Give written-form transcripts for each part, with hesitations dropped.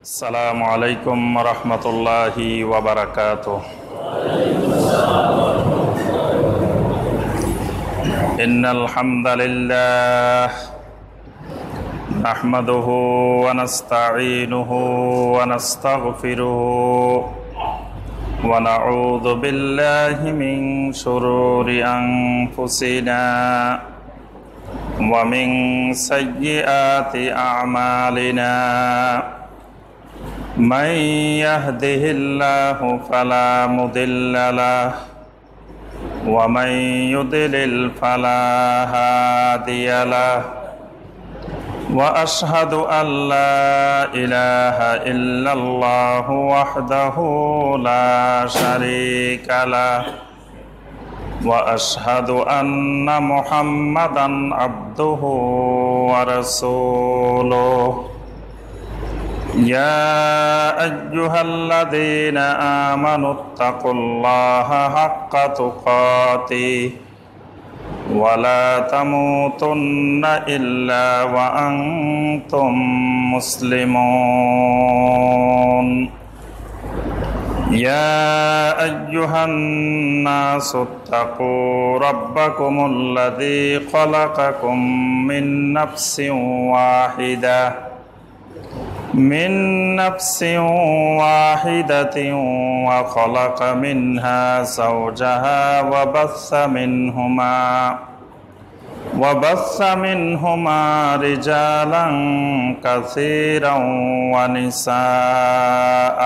আসসালামু আলাইকুম রহমতুল্লাহি ওয়া বারাকাতুহু। ইন্নাল হামদালিল্লাহ নাহমাদুহু ওয়া নাস্তাঈনুহু ওয়া নাস্তাগফিরুহু ওয়া নাউযু বিল্লাহি মিন শুরুরি আনফুসিনা ওয়া মিন সাইয়্যাতি আ'মালিনা। من يهده الله فلا مضل له ومن يضلل فلا هادي له وأشهد أن لا إله إلا الله وحده لا شريك له وأشهد أن محمدا عبده ورسوله يا أيها الذين آمنوا اتقوا الله حق تقاته ولا تموتن إلا وأنتم مسلمون يا أيها الناس اتقوا ربكم الذي خلقكم من نفس واحدة وخلق منها زوجها وبث منهما رجالا كثيرا ونساء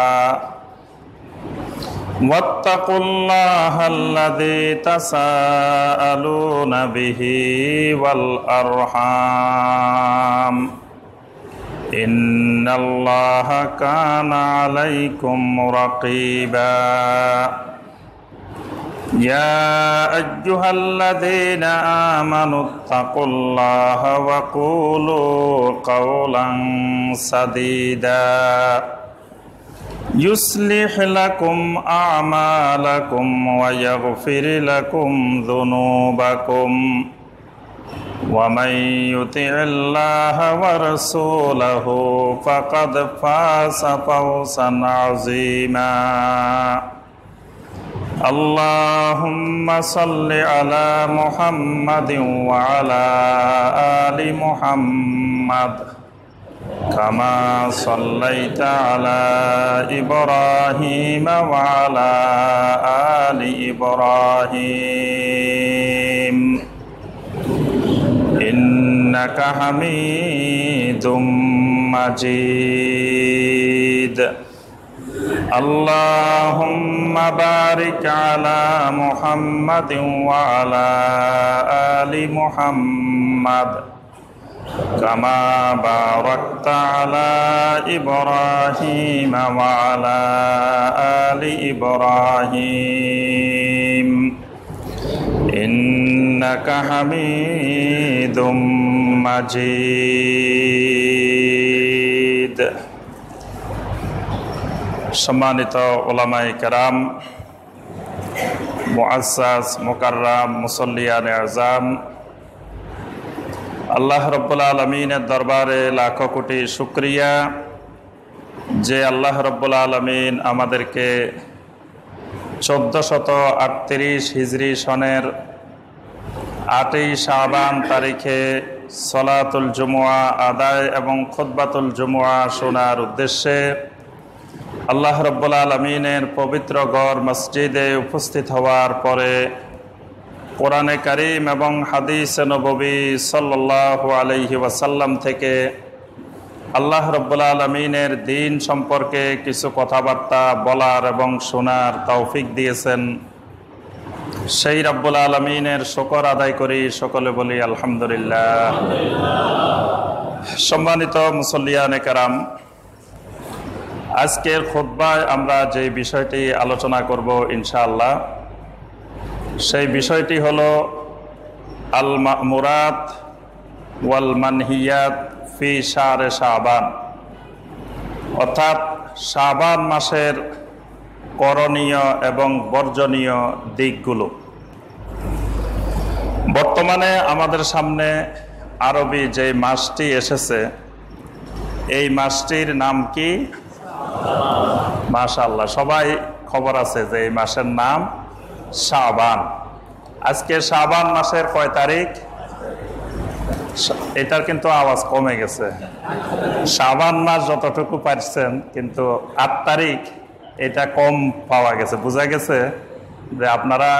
واتقوا الله الذي تساءلون به والأرحام إن الله كان عليكم رقيبا يا أيها الذين آمنوا اتقوا الله وقولوا قولا سديدا يصلح لكم أعمالكم ويغفر لكم ذنوبكم ومن يطع الله ورسوله فقد فاز فوزا عظيما اللهم صل على محمد وعلى آل محمد كما صليت على إبراهيم وعلى آل إبراهيم إنك حميد مجيد اللهم بارك على محمد وعلى آل محمد كما باركت على إبراهيم وعلى آل إبراهيم إنك حميد مجيد। সম্মানিত উলামায়ে কেরাম, মুআজ্জাজ মুকাররাম মুসল্লিয়ানে আযম, আল্লাহ রাব্বুল আলামিনের দরবারে লাখো কোটি শুকরিয়া যে আল্লাহ রাব্বুল আলামিন আমাদেরকে 1438 হিজরি সনের 8ই শাবান তারিখে সলাতুল জুমুআ আদায় এবং খুতবাতুল জুমুআ শোনার উদ্দেশ্যে আল্লাহ রাব্বুল আলামিনের পবিত্র ঘর মসজিদে উপস্থিত হওয়ার পরে কোরআনে কারীম এবং হাদিসে নববী সাল্লাল্লাহু আলাইহি ওয়াসাল্লাম থেকে আল্লাহ রাব্বুল আলামিনের দ্বীন সম্পর্কে কিছু কথাবার্তা বলার এবং শোনার তৌফিক দিয়েছেন। সেই রাব্বুল আলামিনের শুকর আদায় করি, সকলে বলি আলহামদুলিল্লাহ। সম্মানিত মুসল্লিয়ানে কেরাম, আজকের খুতবায় আমরা যে বিষয়টি আলোচনা করব ইনশাআল্লাহ, সেই বিষয়টি হলো আল মা'মুরাত ওয়াল মানহিয়াত ফি শাহরে শাবান, অর্থাৎ শাবান মাসের করণীয় এবং বর্জনীয় দিকগুলো। বর্তমানে আমাদের সামনে আরবি যে মাসটি এসেছে এই মাসটির নাম কি? মাশাআল্লাহ, সবাই খবর আছে যে এই মাসের নাম শাবান। আজকে শাবান মাসের কয় তারিখ? এটার কিন্তু আওয়াজ কমে গেছে। শাবান মাস যতটুকু পারছেন, কিন্তু 8 তারিখ এটা কম পাওয়া গেছে। বোঝা গেছে যে আপনারা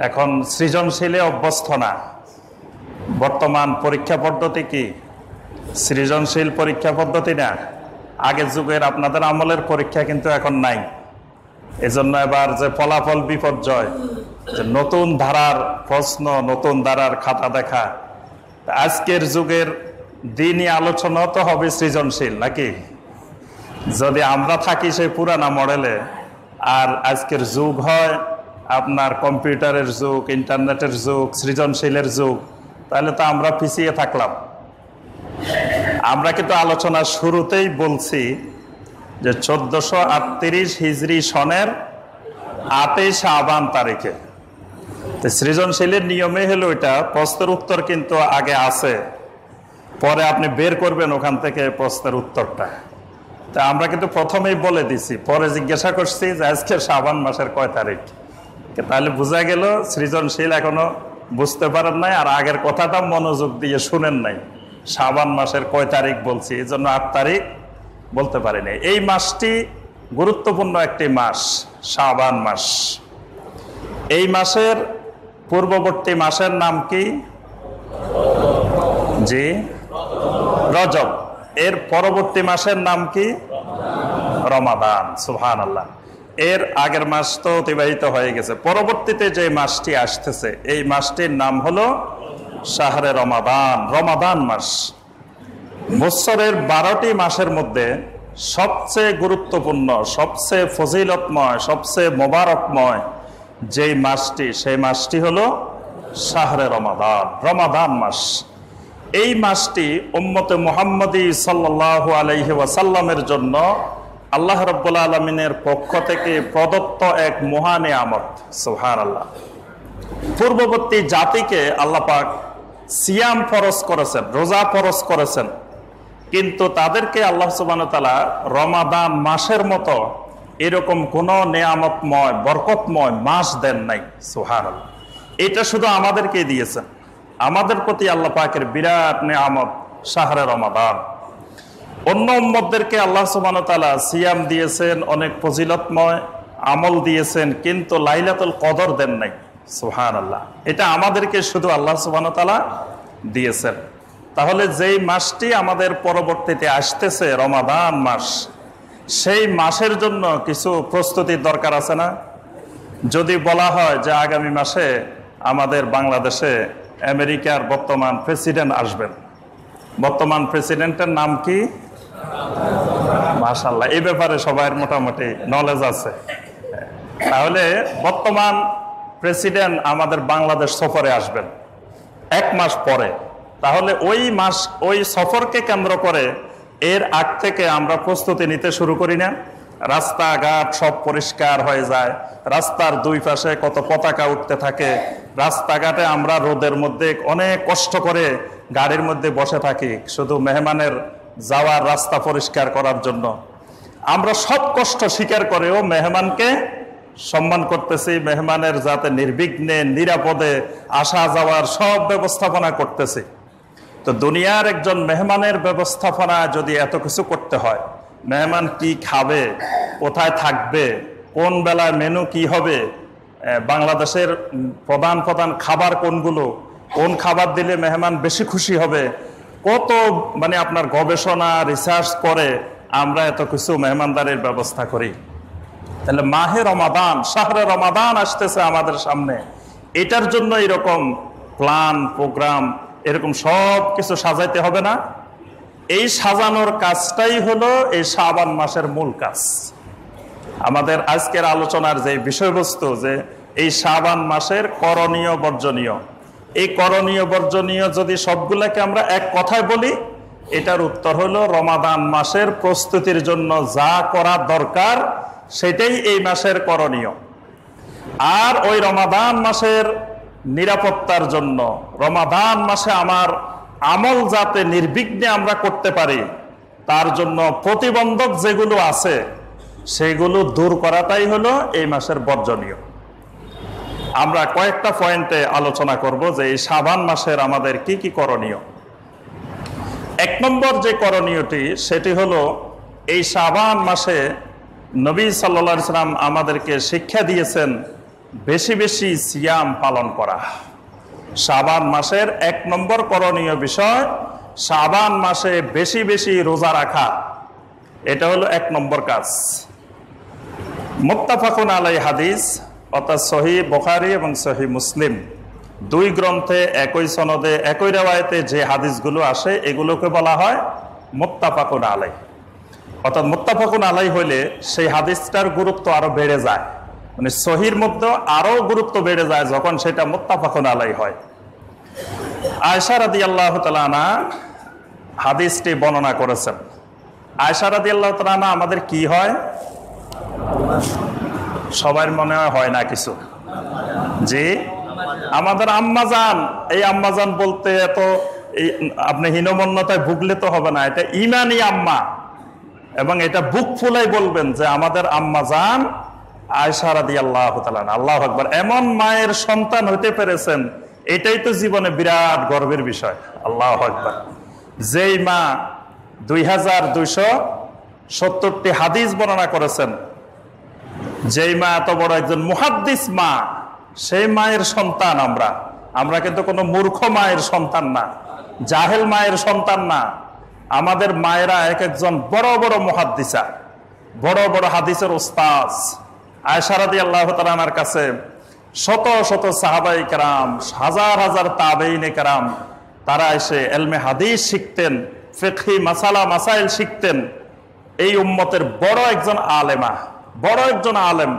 এখন সৃজনশীলে অভ্যস্ত না। বর্তমান পরীক্ষা পদ্ধতি কি সৃজনশীল পরীক্ষা পদ্ধতি না। আগের যুগের আপনাদের আমলের পরীক্ষা কিন্তু এখন নাই। এজন্য এবার যে ফলাফল বিপর্যয়, যে নতুন ধারার প্রশ্ন, নতুন ধারার খাতা দেখা। আজকের যুগের দিনই আলোচনা তো হবে সৃজনশীল, নাকি? যদি আমরা থাকি সেই পুরানা মডেলে, আর আজকের যুগ হয় আপনার কম্পিউটারের যুগ, ইন্টারনেটের যুগ, সৃজনশীলের যুগ, তাহলে তো আমরা পিছিয়ে থাকলাম। আমরা কিন্তু আলোচনার শুরুতেই বলছি যে 1438 হিজরি সনের 8 শাবান তারিখে। সৃজনশীলের নিয়মে হলো এটা, প্রশ্নের উত্তর কিন্তু আগে আছে, পরে আপনি বের করবেন ওখান থেকে প্রশ্নের উত্তরটা। তা আমরা কিন্তু প্রথমেই বলে দিছি, পরে জিজ্ঞাসা করছি যে আজকে শাবান মাসের কয় তারিখ। তাহলে বোঝা গেল সৃজনশীল এখনো বুঝতে পারেন নাই, আর আগের কথাটা মনোযোগ দিয়ে শুনেন নাই। শাবান মাসের কয় তারিখ বলছি, এই জন্য 8 তারিখ বলতে পারিনি। এই মাসটি গুরুত্বপূর্ণ একটি মাস, শাবান মাস। এই মাসের পূর্ববর্তী মাসের নাম কি? জি, রজব। এর পরবর্তী মাসের নাম কি? রমাদান। সুবহানাল্লাহ। এর আগের মাস তো অতিবাহিত হয়ে গেছে। পরবর্তীতে যে মাসটি আসতেছে, এই মাসটির নাম হলো শাহরে রমাদান, রমাদান মাস। বছরের 12টি মাসের মধ্যে সবচেয়ে গুরুত্বপূর্ণ, সবচেয়ে ফজিলতময়, সবচেয়ে মোবারকময় যেই মাসটি, সেই মাসটি হলো শাহরে রমাদান, রমাদান মাস। এই মাসটি উম্মতে মুহাম্মদী সাল্লাল্লাহু আলাইহি ওয়াসাল্লামের জন্য আল্লাহ রাব্বুল আলামিনের পক্ষ থেকে প্রদত্ত এক মহা নিয়ামত। সুবহানাল্লাহ। পূর্ববর্তী জাতিকে আল্লাহ পাক সিয়াম ফরজ করেছেন, রোজা ফরজ করেছেন, কিন্তু তাদেরকে আল্লাহ সুবহানাহু ওয়া তাআলা রমাদান মাসের মতো এরকম কোন নিয়ামতময়, বরকতময় মাস দেন নাই। সুবহানাল্লাহ। এটা শুধু আমাদেরকে দিয়েছেন। আমাদের প্রতি আল্লাহ পাকের বিরাট নিয়ামত শাহরে রমাদান। অন্য উম্মতদেরকে আল্লাহ সুবহানাহু ওয়া তাআলা সিয়াম দিয়েছেন, অনেক ফজিলতময় আমল দিয়েছেন, কিন্তু লাইলাতুল কদর দেন নাই। সুবহানাল্লাহ। এটা আমাদেরকে শুধু আল্লাহ সুবহানাহু ওয়া তাআলা দিয়েছেন। তাহলে যেই মাসটি আমাদের পরবর্তীতে আসতেছে, রমাদান মাস, সেই মাসের জন্য কিছু প্রস্তুতির দরকার আছে না? যদি বলা হয় যে আগামী মাসে আমাদের বাংলাদেশে আমেরিকার বর্তমান প্রেসিডেন্ট আসবেন, বর্তমান প্রেসিডেন্টের নাম কি? মাশাআল্লাহ, এই ব্যাপারে সবার মোটামুটি নলেজ আছে। তাহলে বর্তমান প্রেসিডেন্ট আমাদের বাংলাদেশ সফরে আসবেন 1 মাস পরে। তাহলে ওই মাস, ওই সফরকে কেন্দ্র করে এর আগ থেকে আমরা প্রস্তুতি নিতে শুরু করি না? রাস্তাঘাট সব পরিষ্কার হয়ে যায়, রাস্তার দুই পাশে কত পতাকা উঠতে থাকে, রাস্তাঘাটে আমরা রোদের মধ্যে অনেক কষ্ট করে গাড়ির মধ্যে বসে থাকি শুধু মেহমানের যাওয়ার রাস্তা পরিষ্কার করার জন্য। আমরা সব কষ্ট স্বীকার করেও মেহমানকে সম্মান করতেছি, মেহমানের যাতে নির্বিঘ্নে নিরাপদে আসা যাওয়ার সব ব্যবস্থাপনা করতেছি। তো দুনিয়ার একজন মেহমানের ব্যবস্থাপনা যদি এত কিছু করতে হয়, মেহমান কি খাবে, কোথায় থাকবে, কোন বেলায় মেনু কি হবে, বাংলাদেশের প্রধান প্রধান খাবার কোনগুলো, কোন খাবার দিলে মেহমান বেশি খুশি হবে, কত আপনার গবেষণা রিসার্চ করে আমরা এত কিছু মেহমানদারির ব্যবস্থা করি। তাহলে মাহে রমাদান, শাহরে রমাদান আসতেছে আমাদের সামনে, এটার জন্য এরকম প্ল্যান প্রোগ্রাম এরকম সব কিছু সাজাইতে হবে না? এই সাজানোর কাজটাই হলো এই শাবান মাসের মূল কাজ। আমাদের আজকের আলোচনার যে বিষয়বস্তু, যে এই শাবান মাসের করণীয় বর্জনীয়, এই করণীয় বর্জনীয় যদি সবগুলাকে আমরা এক কথায় বলি, এটার উত্তর হলো রমাদান মাসের প্রস্তুতির জন্য যা করা দরকার সেটাই এই মাসের করণীয়। আর ওই রমাদান মাসের নিরাপত্তার জন্য, রমাদান মাসে আমার আমল যাতে নির্বিঘ্নে আমরা করতে পারি, তার জন্য প্রতিবন্ধক যেগুলো আছে সেগুলো দূর করাটাই হলো এই মাসের বর্জনীয়। আমরা কয়েকটা পয়েন্টে আলোচনা করব যে এই শাবান মাসের আমাদের কি কি করণীয়। 1 নম্বর যে করণীয়টি সেটি হলো এই শাবান মাসে নবী সাল্লাল্লাহু আলাইহি সাল্লাম আমাদেরকে শিক্ষা দিয়েছেন বেশি বেশি সিয়াম পালন করা। শাবান মাসের 1 নম্বর করণীয় বিষয় শাবান মাসে বেশি বেশি রোজা রাখা, এটা হলো 1 নম্বর কাজ। মুত্তাফাকুন আলাই হাদিস, অর্থাৎ সহিহ বুখারী এবং সহিহ মুসলিম 2 গ্রন্থে একই সনদে একই রিওয়ায়াতে যে হাদিসগুলো আসে এগুলোকে বলা হয় মুত্তাফাকুন আলাই। অর্থাৎ মুত্তাফাকুন আলাই হইলে সেই হাদিসটার গুরুত্ব আরো বেড়ে যায়, মানে সহির মধ্যে আরো গুরুত্ব বেড়ে যায় যখন সেটা মুত্তাফাকুন আলাই হয়। আয়েশা রাদিয়াল্লাহু তাআলা আনহা হাদিসটি বর্ণনা করেছেন। আয়েশা রাদিয়াল্লাহু তাআলা আনহা আমাদের কি হয়? সবার মনে হয় না কিছু, জি আমাদের আম্মাজান। এই আম্মাজান বলতে এত আপনি হীনমন্যতায় ভুগলে তো হবে না, এটা ইমানি আম্মা, এবং এটা বুক ফুলাই বলবেন যে আমাদের আম্মাজান আয়েশা রাদিয়াল্লাহু তাআলা আনহা। আল্লাহু আকবার, এমন মায়ের সন্তান হতে পেরেছেন, এটাই তো জীবনে বিরাট গর্বের বিষয়। আল্লাহু আকবার, যেই মা 2270টি হাদিস বর্ণনা করেছেন, যেই মা এত বড় একজন মুহাদ্দিস মা, সেই মায়ের সন্তান আমরা কিন্তু কোনো মূর্খ মায়ের সন্তান না, জাহেল মায়ের সন্তান না। আমাদের মায়েরা এক একজন বড় বড় মুহাদ্দিসা, বড় বড় হাদিসের ওস্তাদ। আয়েশা রাদিয়াল্লাহু তাআলা আনহার কাছে শত শত সাহাবায়ে কেরাম, হাজার হাজার তাবেঈনে কেরাম তারা এসে ইলমে হাদিস শিখতেন, ফিকহি মাসাইল শিখতেন। এই উম্মতের বড় একজন আলেমা, বড় একজন আলেম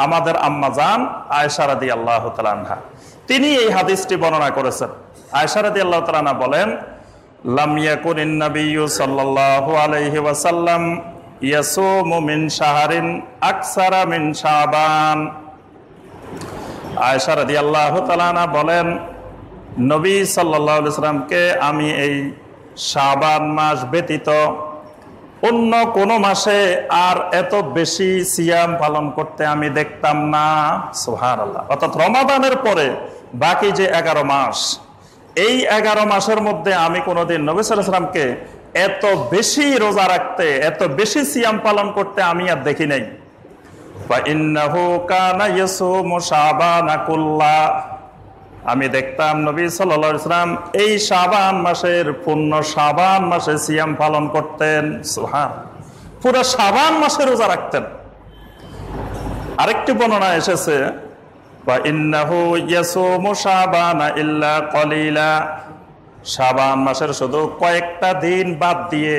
আমাদের আম্মা জান আয়েশা রাদিয়াল্লাহু তাআলা আনহা, তিনি এই হাদিসটি বর্ণনা করেছেন। আয়েশা রাদিয়াল্লাহু তাআলা আনহা বলেন, লাম ইয়াকুনিন নাবিয়্যু সাল্লাল্লাহু আলাইহি ওয়াসাল্লাম ইয়াসুমু মিন শাহরিন আকসারা মিন শাবান। আয়েশা রাদিয়াল্লাহু তাআলা আনহা বলেন, নবী সাল্লাল্লাহু আলাইহি ওয়াসাল্লামকে আমি এই শাবান মাস ব্যতীত অন্য কোন মাসে আর এত বেশি সিয়াম পালন করতে আমি দেখতাম না। সুবহানাল্লাহ। অর্থাৎ রমাদানের পরে বাকি যে 11 মাস, এই 11 মাসের মধ্যে আমি কোনোদিন নবী সাল্লাল্লাহু আলাইহি ওয়াসাল্লামকে এত বেশি রোজা রাখতে, এত বেশি সিয়াম পালন করতে আমি আর দেখি নাই। ফা ইন্নাহু কানা ইয়াসুমু শাবানা কুল্লা, আমি দেখতাম নবী সাল্লাল্লাহু আলাইহি ওয়াসাল্লাম এই শাবান মাসের পূর্ণ শাবান মাসে সিয়াম পালন করতেন। সুবহানাল্লাহ, পুরো শাবান মাসে রোজা রাখতেন। আরেকটি বর্ণনা এসেছে, ওয়া ইন্নাহু ইয়াসুমু শাবানা ইল্লা কলিলা, শাবান মাসের শুধু কয়েকটা দিন বাদ দিয়ে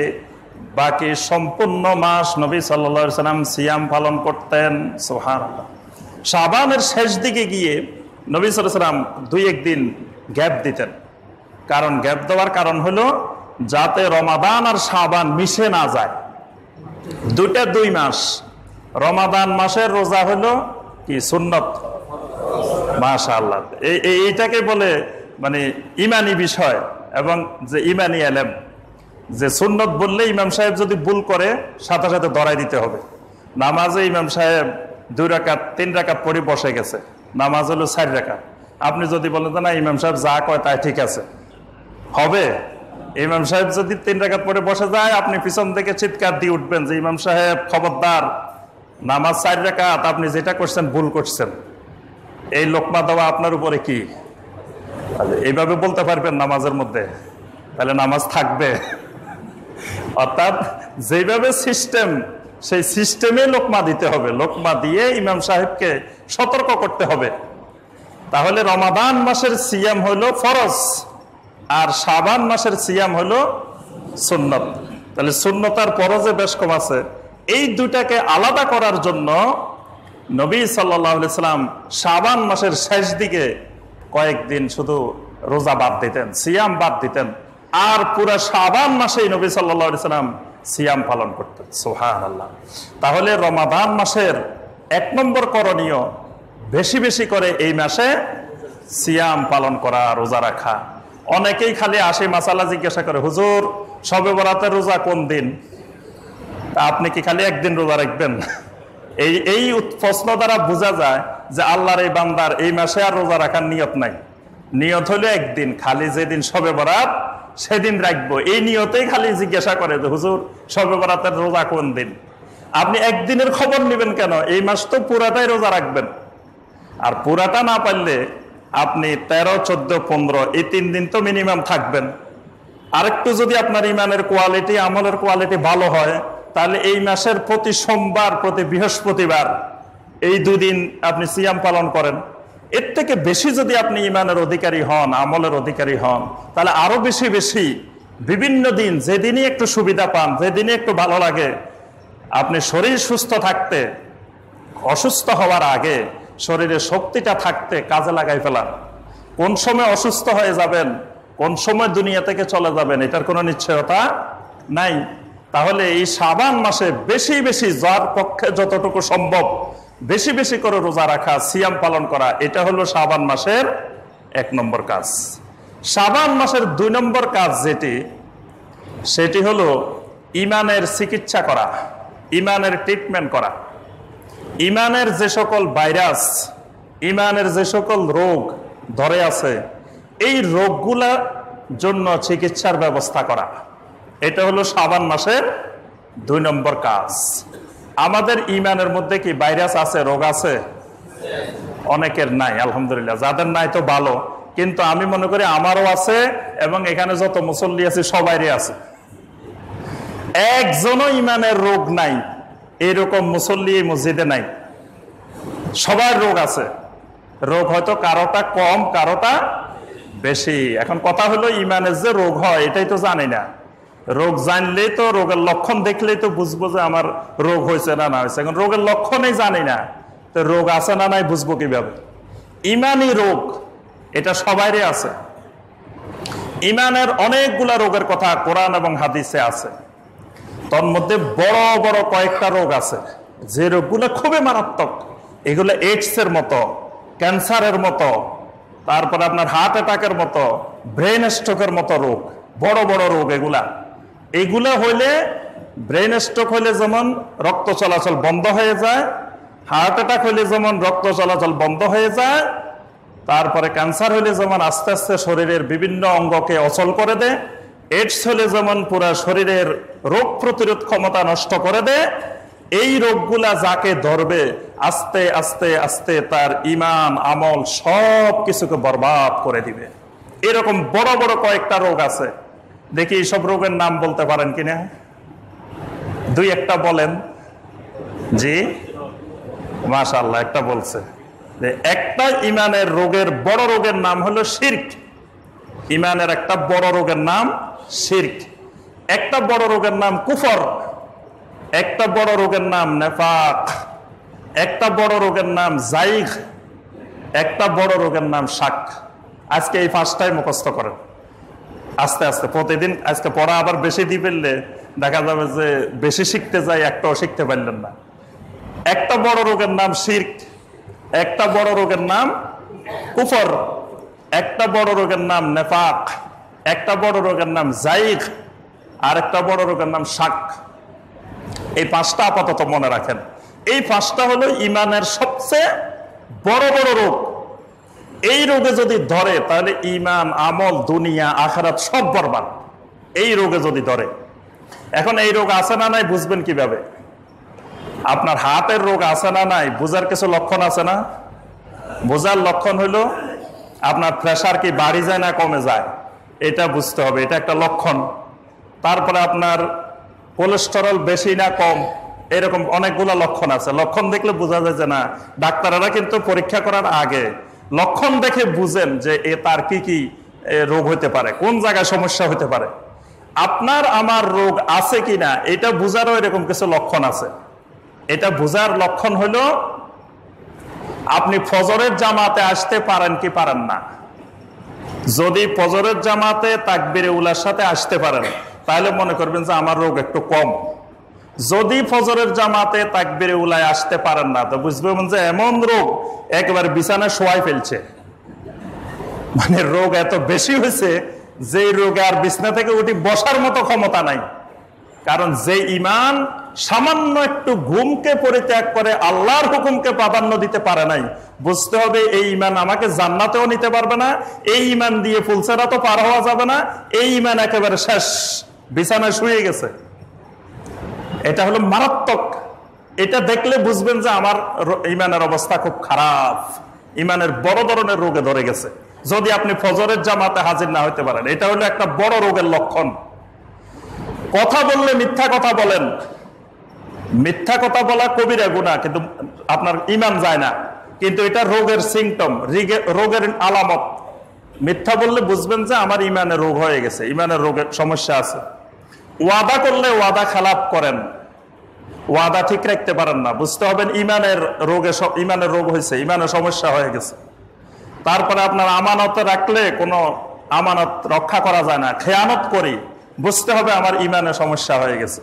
বাকি সম্পূর্ণ মাস নবী সাল্লাল্লাহু আলাইহি ওয়াসাল্লাম সিয়াম পালন করতেন। সুবহানাল্লাহ। শাবানের শেষ দিকে গিয়ে নবী সাল্লাল্লাহু আলাইহি ওয়াসাল্লাম 2-1 দিন গ্যাপ দিতেন। কারণ গ্যাপ দেওয়ার কারণ হলো যাতে রমাদান আর শাবান মিশে না যায়। 2 মাস, রমাদান মাসের রোজা হলো কি সুন্নত, মাশাআল্লাহ। এইটাকে বলে মানে ইমানি বিষয় এবং যে ইমানি এলেম, যে সুন্নত বললে ইমাম সাহেব যদি ভুল করে সাথে সাথে ধরাই দিতে হবে। নামাজে ইমাম সাহেব 2 রাকাত 3 রাকাত পড়ে বসে গেছে, নামাজ হলো 4 রাকাত, আপনি যদি বলেন না ইমাম সাহেব যা কয় তাই ঠিক আছে, হবে? ইমাম সাহেব যদি 3 রাকাত পড়ে বসে যায়, আপনি পিছন থেকে চিৎকার দিয়ে উঠবেন যে ইমাম সাহেব খবরদার, নামাজ 4 রাকাত, আপনি যেটা করছেন ভুল করছেন। এই লোকমা দেওয়া আপনার উপরে কি? এইভাবে বলতে পারবেন নামাজের মধ্যে, তাহলে নামাজ থাকবে? অর্থাৎ যেভাবে সিস্টেম, সেই সিস্টেমে লোকমা দিতে হবে, লোকমা দিয়ে ইমাম সাহেবকে সতর্ক করতে হবে। তাহলে রমাদান মাসের সিয়াম হলো ফরজ আর শাবান মাসের সিয়াম হলো সুন্নত। তাহলে সুন্নত আর ফরজে বেশ কম আছে। এই দুটাকে আলাদা করার জন্য নবী সাল্লাল্লাহু আলাইহি সাল্লাম শাবান মাসের শেষ দিকে কয়েকদিন শুধু রোজা বাদ দিতেন, সিয়াম বাদ দিতেন, আর পুরা শাবান মাসেই নবী সাল্লাল্লাহু আলাইহি সাল্লাম সিয়াম পালন করতেন। সুবহানাল্লাহ। তাহলে রমাদান মাসের 1 নম্বর করণীয় বেশি বেশি করে এই মাসে সিয়াম পালন করা, রোজা রাখা। অনেকেই খালি আসে মাসালা জিজ্ঞাসা করে, হুজুর শবে বরাতের রোজা কোন দিন? তা আপনি কি খালি একদিন রোজা রাখবেন? এই প্রশ্ন দ্বারা বোঝা যায় যে আল্লাহর এই বান্দার এই মাসে আর রোজা রাখার নিয়ত নাই। নিয়ত হলো একদিন, খালি যেদিন শবে বরাত সেদিন রাখবো, এই নিয়তেই খালি জিজ্ঞাসা করে যে হুজুর শবে বরাতের রোজা কোন দিন। আপনি একদিনের খবর নেবেন কেন? এই মাস তো পুরাটাই রোজা রাখবেন। আর পুরাটা না পারলে আপনি 13, 14, 15 এই 3 দিন তো মিনিমাম থাকবেন। আরেকটু যদি আপনার ইমানের কোয়ালিটি, আমলের কোয়ালিটি ভালো হয়, তাহলে এই মাসের প্রতি সোমবার, প্রতি বৃহস্পতিবার এই 2 দিন আপনি সিয়াম পালন করেন। এর থেকে বেশি যদি আপনি ইমানের অধিকারী হন, আমলের অধিকারী হন, তাহলে আরো বেশি বেশি বিভিন্ন দিন, যেদিনই একটু সুবিধা পান, যেদিনই একটু ভালো লাগে, আপনি শরীর সুস্থ থাকতে, অসুস্থ হওয়ার আগে শরীরের শক্তিটা থাকতে কাজে লাগাই ফেলান। কোন সময় অসুস্থ হয়ে যাবেন, কোন সময় দুনিয়া থেকে চলে যাবেন, এটার কোনো নিশ্চয়তা নাই। তাহলে এই শাবান মাসে বেশি বেশি, যার পক্ষে যতটুকু সম্ভব বেশি বেশি করে রোজা রাখা, সিয়াম পালন করা, এটা হলো শাবান মাসের 1 নম্বর কাজ। শাবান মাসের 2 নম্বর কাজ সেটি হলো ইমানের চিকিৎসা করা, ইমানের ট্রিটমেন্ট করা। ইমানের যে সকল ভাইরাস, ইমানের যে সকল রোগ ধরে আছে, এই রোগগুলার জন্য চিকিৎসার ব্যবস্থা করা, এটা হলো শাবান মাসের 2 নম্বর কাজ। আমাদের ইমানের মধ্যে কি ভাইরাস আছে, রোগ আছে? অনেকের নাই, আলহামদুলিল্লাহ। যাদের নাই তো ভালো, কিন্তু আমি মনে করি আমারও আছে, এবং এখানে যত মুসল্লি আছে সবাইরই আছে। একজনও ইমানের রোগ নাই এরকম মুসল্লি এই মসজিদে নাই। সবার রোগ আছে। রোগ হয়তো কারোটা কম, কারোটা বেশি। এখন কথা হলো ইমানের যে রোগ হয় এটাই তো জানি না। রোগ জানলেই তো, রোগের লক্ষণ দেখলেই তো বুঝবো যে আমার রোগ হয়েছে না না হয়েছে। এখন রোগের লক্ষণই জানি না, তো রোগ আছে না নাই বুঝবো কিভাবে? ইমানি রোগ এটা সবারই আছে। ইমানের অনেকগুলা রোগের কথা কোরআন এবং হাদিসে আছে। তার মধ্যে বড় বড় কয়েকটা রোগ আছে যে রোগগুলো খুবই মারাত্মক। এগুলো এইডস এর মতো, ক্যান্সারের মতো, তারপরে আপনার হার্ট অ্যাটাকের মতো, ব্রেন স্ট্রোকের মতো রোগ, বড় বড় রোগ। এগুলা হইলে, ব্রেন স্ট্রোক হইলে যেমন রক্ত চলাচল বন্ধ হয়ে যায়, হার্ট অ্যাটাক হইলে যেমন রক্ত চলাচল বন্ধ হয়ে যায়, তারপরে ক্যান্সার হইলে যেমন আস্তে আস্তে শরীরের বিভিন্ন অঙ্গকে অচল করে দেয়, এইডস হলে যেমন পুরা শরীরের রোগ প্রতিরোধ ক্ষমতা নষ্ট করে দেয়। এই রোগগুলা যাকে ধরবে আস্তে আস্তে আস্তে তার ইমান, আমল সব কিছুকে বরবাদ করে দিবে। এরকম বড় বড় কয়েকটা রোগ আছে। দেখি এইসব রোগের নাম বলতে পারেন কিনা, 2-1টা বলেন। জি, মাশাআল্লাহ, একটা বলছে। একটা ইমানের রোগের, বড় রোগের নাম হলো শিরক। ইমানের একটা বড় রোগের নাম শিরক। একটা বড় রোগের নাম কুফর। একটা বড় রোগের নাম নেফাক। একটা বড় রোগের নাম জাইগ। একটা বড় রোগের নাম শাক। আজকে এই 5টাই মুখস্থ করেন আস্তে আস্তে প্রতিদিন। আজকে পড়া আবার বেশি দিয়ে ফেললে দেখা যাবে যে বেশি শিখতে যাই, একটাও শিখতে পারলেন না। একটা বড় রোগের নাম শিরক, একটা বড় রোগের নাম কুফর, একটা বড় রোগের নাম নেফাক, একটা বড় রোগের নাম জাইগ, আর একটা বড় রোগের নাম শাক। এই 5টা আপাতত মনে রাখেন। এই 5টা হলো ইমানের সবচেয়ে বড় বড় রোগ। এই রোগে যদি ধরে তাহলে ইমান, আমল, দুনিয়া, আখিরাত সব বরবাদ। এই রোগে যদি ধরে। এখন এই রোগ আছে না নাই বুঝবেন কিভাবে? আপনার হার্টের রোগ আছে না নাই বোঝার কিছু লক্ষণ আছে না? বোঝার লক্ষণ হলো আপনার প্রেসার কি বাড়ি যায় না কমে যায়, এটা বুঝতে হবে, এটা একটা লক্ষণ। তারপরে আপনার কোলেস্টেরল বেশি না কম, এরকম অনেকগুলো লক্ষণ আছে। লক্ষণ দেখলে বোঝা যায় যে না, ডাক্তারেরা কিন্তু পরীক্ষা করার আগে লক্ষণ দেখে বুঝেন যে তার কি কি রোগ হতে পারে, কোন জায়গায় সমস্যা হতে পারে। আপনার আমার রোগ আছে কিনা এটা বোঝারও এরকম কিছু লক্ষণ আছে। এটা বোঝার লক্ষণ হলো আপনি ফজরের জামাতে আসতে পারেন কি পারেন না। যদি ফজরের জামাতে তাকবীরে উলার সাথে আসতে পারেন তাহলে মনে করবেন যে আমার রোগ একটু কম। যদি ফজরের জামাতে তাকবীরে উলায় আসতে পারেন না তো বুঝবেন যে এমন রোগ একেবারে বিছানায় শোয়াই ফেলছে, মানে রোগ এত বেশি হয়েছে যে রোগে আর বিছানা থেকে উঠে বসার মতো ক্ষমতা নাই। কারণ যে ইমান সামান্য একটু ঘুমকে পরিত্যাগ করে আল্লাহর হুকুমকে প্রাধান্য দিতে পারে নাই, বুঝতে হবে এই ইমান আমাকে জান্নাতেও নিতে পারবে না, এই ইমান দিয়ে ফুলসেরা তো পার হওয়া যাবে না, এই ইমান একেবারে শেষ, বিছানায় শুয়ে গেছে। এটা হলো মারাত্মক। এটা দেখলে বুঝবেন যে আমার ইমানের অবস্থা খুব খারাপ, ইমানের বড় ধরনের রোগে ধরে গেছে যদি আপনি ফজরের জামাতে হাজির না হইতে পারেন। এটা হলো একটা বড় রোগের লক্ষণ। কথা বললে মিথ্যা কথা বলেন, মিথ্যা কথা বলা কবিরা গুনাহ, কিন্তু আপনার ইমান যায় না, কিন্তু এটা রোগের সিমটম, রোগের আলামত। মিথ্যা বললে বুঝবেন যে আমার ইমানের রোগ হয়ে গেছে, ইমানের রোগের সমস্যা আছে। ওয়াদা করলে ওয়াদা খেলাপ করেন, ওয়াদা ঠিক রাখতে পারেন না, বুঝতে হবেন ইমানের রোগ হয়েছে, ইমানের সমস্যা হয়ে গেছে। তারপরে আপনার আমানত রাখলে কোনো আমানত রক্ষা করা যায় না, খেয়ানত করি, বুঝতে হবে আমার ইমানের সমস্যা হয়ে গেছে।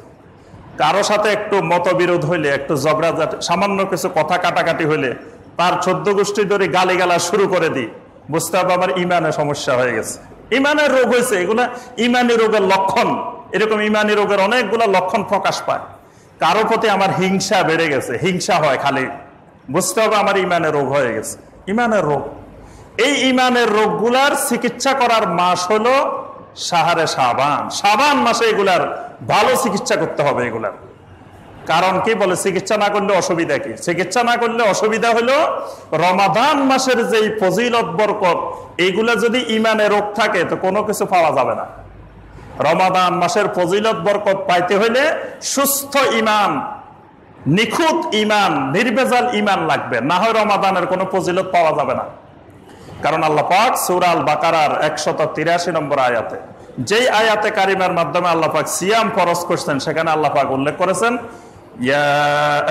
কারো সাথে একটু মতবিরোধ হইলে, একটু ঝগড়া, সামান্য কিছু কথা কাটাকাটি হইলে তার 14 গোষ্ঠী ধরে গালিগালা শুরু করে দিই, বুঝতে হবে আমার ইমানের সমস্যা হয়ে গেছে, ইমানের রোগ হয়েছে। এগুলা ইমানি রোগের লক্ষণ। এরকম ইমানি রোগের অনেকগুলো লক্ষণ প্রকাশ পায়। কারো প্রতি আমার হিংসা বেড়ে গেছে, হিংসা হয় খালি, বুঝতে হবে আমার ইমানের রোগ হয়ে গেছে, ইমানের রোগ। এই ইমানের রোগগুলার চিকিৎসা করার মাস হলো শাহরে শাবান। শাবান মাসে এগুলার ভালো চিকিৎসা করতে হবে এগুলার। কারণ কি বলে, চিকিৎসা না করলে অসুবিধা কি? চিকিৎসা না করলে অসুবিধা হলো রমাদান মাসের যেই ফজিলত বরকত, এইগুলা যদি ইমানে রোগ থাকে তো কোনো কিছু পাওয়া যাবে না। রমাদান মাসের ফজিলত বরকত পাইতে হইলে সুস্থ ইমান, নিখুঁত ইমান, নির্ভেজাল ইমান লাগবে, না হয় রমাদানের কোনো ফজিলত পাওয়া যাবে না। কারণ আল্লাহ পাক সূরা আল বাকারার 183 নম্বর আয়াতে, যেই আয়াতে কারিমার মাধ্যমে আল্লাহ পাক সিয়াম ফরজ করছেন, সেখানে আল্লাহ পাক উল্লেখ করেছেন, ইয়া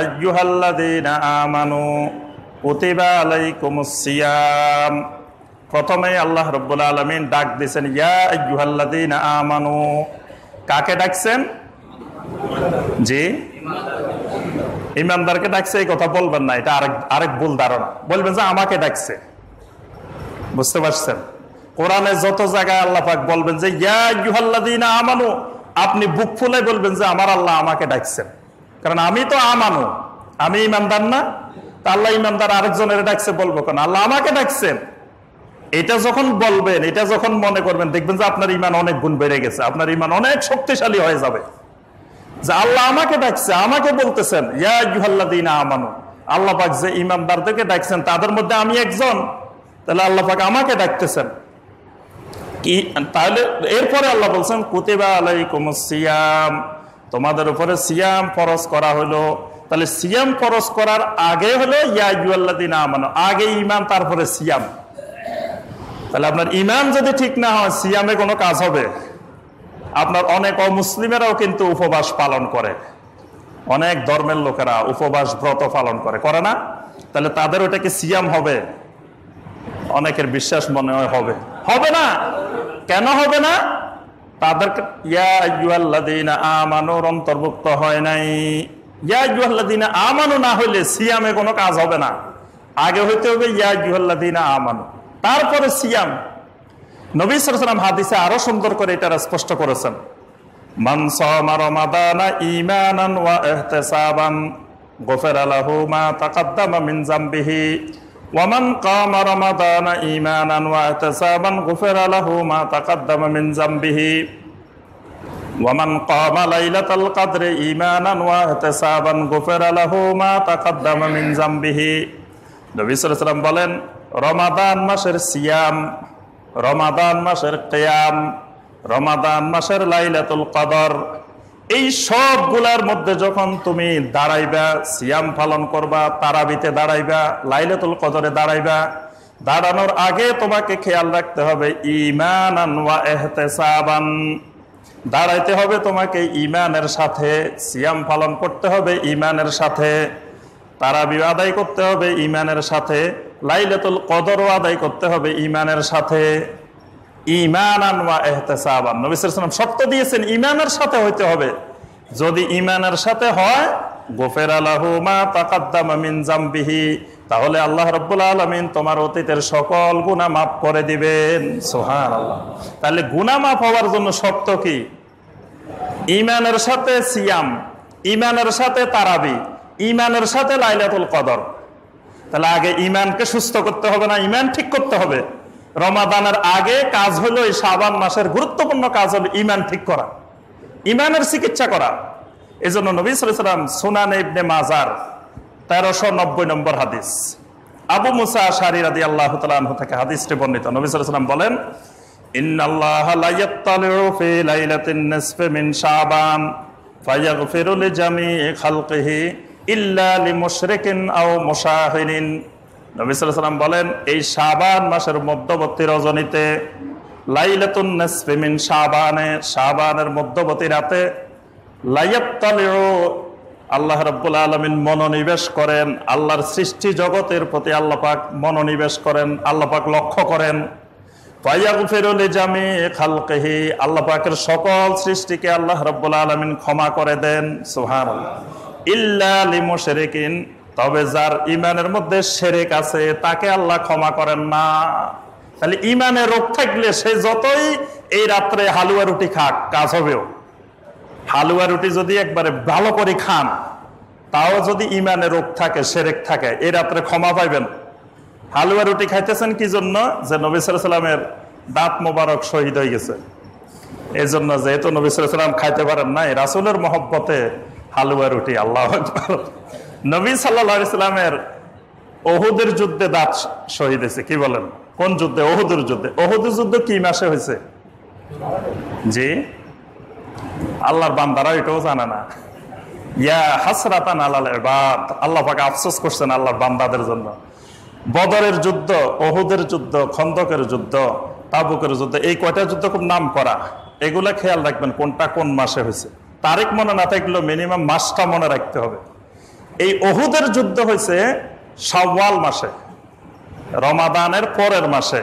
আইয়ুহাল্লাযীনা আমানু কুতিবা আলাইকুমুস সিয়াম। প্রথমে আল্লাহ রাব্বুল আলামিন ডাক দিয়েছেন ইয়া আইয়ুহাল্লাযীনা আমানু। কাকে ডাকছেন? জি, ইমানদারকে ডাকছে। এই কথা বলবেন না, এটা আরেক ভুল ধারণা। বলবেন যে আমাকে ডাকছে, বুঝতে পারছেন? কোরআনে যত জায়গায় আল্লাহ পাক বলবেন যে ইয়া আইয়ুহাল্লাযীনা আমানু, আপনি বুক ফুলে বলবেন যে আমার আল্লাহ আমাকে ডাকছেন, কারণ আমি তো আমানু, আমি ইমানদার না। তা আল্লাহ ইমানদার আরেকজনের ডাকছে বলবো কেন? আল্লাহ আমাকে ডাকছেন। এটা যখন বলবেন, এটা যখন মনে করবেন, দেখবেন যে আপনার ইমান অনেক গুণ বেড়ে গেছে, আপনার ইমান অনেক শক্তিশালী হয়ে যাবে। যে আল্লাহ আমাকে ডাকছে, আমাকে বলতেছেন ইয়া আইয়ুহাল্লাযীনা আমানু। আল্লাহ পাক যে ইমানদারদেরকে ডাকছেন তাদের মধ্যে আমি একজন, তাহলে আল্লাহ পাক আমাকে ডাকতেছেন কি? তাহলে এরপরে আল্লাহ বলছেন কুতিবা আলাইকুমুস সিয়াম, তোমাদের উপরে সিয়াম ফরজ করা হলো। তাহলে সিয়াম ফরজ করার আগে হলো ইয়া আইয়ুহাল্লাযীনা আমানু, আগে ঈমান তারপরে সিয়াম। তাহলে আপনার ঈমান যদি ঠিক না হয়, সিয়ামে কোনো কাজ হবে? আপনার অনেক অমুসলিমেরাও কিন্তু উপবাস পালন করে, অনেক ধর্মের লোকেরা উপবাস ব্রত পালন করে না? তাহলে তাদের ওটা কি সিয়াম হবে? অনেকের বিশ্বাস মনে হয় হবে, হবে না। কেন হবে না? তাদেরকে ইয়া আইয়ুহাল্লাযীনা আমানুর অন্তর্ভুক্ত হয় নাই। ইয়া আইয়ুহাল্লাযীনা আমানু না হইলে সিয়ামে কোনো কাজ হবে না। আগে হইতে হবে ইয়া আইয়ুহাল্লাযীনা আমানু, তারপরে সিয়াম। নবী সাল্লাল্লাহু আলাইহি ওয়াসাল্লাম হাদিসে আরো সুন্দর করে এটা স্পষ্ট করেছেন, মান সামা রমাদানা ঈমানান ওয়া ইহতিসাবান গুফিরা লাহু মা তাকাদ্দামা মিন যামবিহি ওয়া মান কামা রমাদানা ঈমানান ওয়া ইহতিসাবান গুফিরা লাহু মা তাকাদ্দামা মিন যামবিহি ওয়া মান কামা লাইলাতাল কদরি ঈমানান ওয়া ইহতিসাবান গুফিরা লাহু মা তাকাদ্দামা মিন যামবিহি। নবী সাল্লাল্লাহু আলাইহি ওয়াসাল্লাম বলেন, রমাদান মাসের সিয়াম, রমাদান মাসের কিয়াম, রমাদান মাসের লাইলাতুল কদর, এই সবগুলার মধ্যে যখন তুমি দাঁড়াইবা, সিয়াম পালন করবা, তারাবিতে দাঁড়াইবা, লাইলাতুল কদরে দাঁড়াইবা, দাঁড়ানোর আগে তোমাকে খেয়াল রাখতে হবে ঈমানান ওয়া ইহতিসাবান, দাঁড়াইতে হবে তোমাকে ঈমানের সাথে, সিয়াম পালন করতে হবে ঈমানের সাথে, তারাবি আদায় করতে হবে ঈমানের সাথে, লাইলাতুল কদরও আদায় করতে হবে ঈমানের সাথে। ঈমানান ওয়া ইহতিসাবান, নবী সাল্লাল্লাহু আলাইহি ওয়াসাল্লাম শর্ত দিয়েছেন ঈমানের সাথে হইতে হবে। যদি ঈমানের সাথে হয়, গুফিরা লাহু মা তাকাদ্দামা মিন যামবিহি, তাহলে আল্লাহ রাব্বুল আলামিন তোমার অতীতের সকল গুনাহ মাফ করে দিবেন। সুবহানাল্লাহ। তাহলে গুনাহ মাফ হওয়ার জন্য শর্ত কি? ইমানের সাথে সিয়াম, ইমানের সাথে তারাবি, ইমানের সাথে লাইলাতুল কদর। তাহলে আগে ইমানকে সুস্থ করতে হবে না, ইমান ঠিক করতে হবে। রমাদানের আগে কাজ হলো, এই শাবান মাসের গুরুত্বপূর্ণ কাজ হলো ইমান ঠিক করা, ইমানের চিকিৎসা করা। এই জন্য নবী সাল্লাল্লাহু আলাইহি ওয়াসাল্লাম সুনান ইবনে মাজার 1390 নম্বর হাদিস, আবু মুসা আশআরী রাদিয়াল্লাহু তাআলা আনহু থেকে হাদিসটি বর্ণিত। নবী সাল্লাল্লাহু আলাইহি ওয়াসাল্লাম বলেন, ইন্নাল্লাহা লা ইয়াত্তালিউ ফি লাইলাতিন নিসফি মিন শাবান ফায়াগফিরু লিজামিই খালকিহি ইল্লা লিমুশরিকিন আও মুশাহিরিন। নবী সাল্লাল্লাহু আলাইহি ওয়াসাল্লাম বলেন, এই শাবান মাসের মধ্যবর্তী রজনীতে, লাইলাতুন নিসফি মিন শাবানে, শাবানের মধ্যবর্তী রাতে, লা ইয়াত্তালিউ, আল্লাহ রাব্বুল আলামিন মনোনিবেশ করেন, আল্লাহর সৃষ্টি জগতের প্রতি আল্লাহ পাক মনোনিবেশ করেন, আল্লাহ পাক লক্ষ্য করেন। ফায়াগফিরু লিজামিই খালকিহি, আল্লাহ পাকের সকল সৃষ্টিকে আল্লাহ রাব্বুল আলামিন ক্ষমা করে দেন। সুবহানাল্লাহ। ইল্লা লিমুশরিকিন, তবে যার ইমানের মধ্যে শিরক আছে তাকে আল্লাহ ক্ষমা করেন না। তাহলে ইমানে রোগ থাকলে সে যতই এই রাত্রে হালুয়া রুটি খাক, কাজ হবেও। হালুয়া রুটি যদি একবারে ভালো করে খান, তাও যদি ইমানে রোগ থাকে, শিরক থাকে, এই রাত্রে ক্ষমা পাইবেন। হালুয়া রুটি খাইতেছেন কি জন্য? যে নবী সাল্লাল্লাহু আলাইহি ওয়াসাল্লামের দাঁত মোবারক শহীদ হয়ে গেছে, এই জন্য। যেহেতু নবী সাল্লাল্লাহু আলাইহি ওয়াসাল্লাম খাইতে পারেন নাই, রাসূলের মহব্বতে হালুয়া রুটি। আল্লাহু আকবার। নবী সাল্লাল্লাহু আলাইহি ওয়াসাল্লামের ওহুদের যুদ্ধে দাঁত শহীদ হয়েছে। কি বলেন? কোন যুদ্ধে? ওহুদের যুদ্ধে। ওহুদের যুদ্ধ কি মাসে হয়েছে? জি, আল্লাহর বান্দারা এটাও জানে না। ইয়া হাসরাতান আলাল ইবাদ, আল্লাহ পাক আফসোস করছেন আল্লাহর বান্দাদের জন্য। বদরের যুদ্ধ, ওহুদের যুদ্ধ, খন্দকের যুদ্ধ, তাবুকের যুদ্ধ, এই কয়টা যুদ্ধ খুব নাম করা। এগুলা খেয়াল রাখবেন কোনটা কোন মাসে হয়েছে। তারিখ মনে না থাকলেও মিনিমাম মাসটা মনে রাখতে হবে। এই ওহুদের যুদ্ধ হয়েছে শাওয়াল মাসে, রমাদানের পরের মাসে।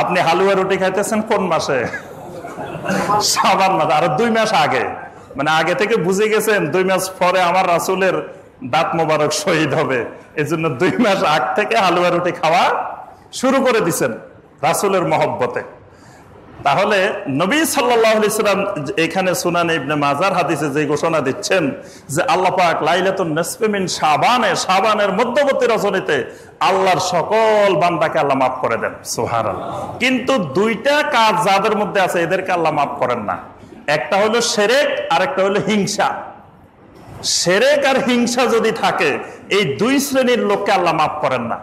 আপনি হালুয়া রুটি খাইতেছেন কোন মাসে? শাবান মাসে। আর 2 মাস আগে, মানে আগে থেকে বুঝে গেছেন 2 মাস পরে আমার রাসূলের দাঁত মোবারক শহীদ হবে, এই জন্য 2 মাস আগ থেকে হালুয়া রুটি খাওয়া শুরু করে দিচ্ছেন রাসূলের মহব্বতে। তাহলে নবী সাল্লাল্লাহু আলাইহি ওয়াসাল্লাম এখানে সুনান ইবনে মাজার হাদিসে যে ঘোষণা দিচ্ছেন যে আল্লাহ পাক লাইলাতুন নিসফি মিন শাবানে, শাবানের মধ্যবর্তী রজনীতে আল্লাহর সকল বান্দাকে আল্লাহ মাফ করে দেন। সুবহানাল্লাহ। কিন্তু 2টা কাজ যাদের মধ্যে আছে এদেরকে আল্লাহ মাফ করেন না। একটা হলো শিরক, আর একটা হলো হিংসা। শিরক আর হিংসা যদি থাকে, এই 2 শ্রেণীর লোককে আল্লাহ মাফ করেন না।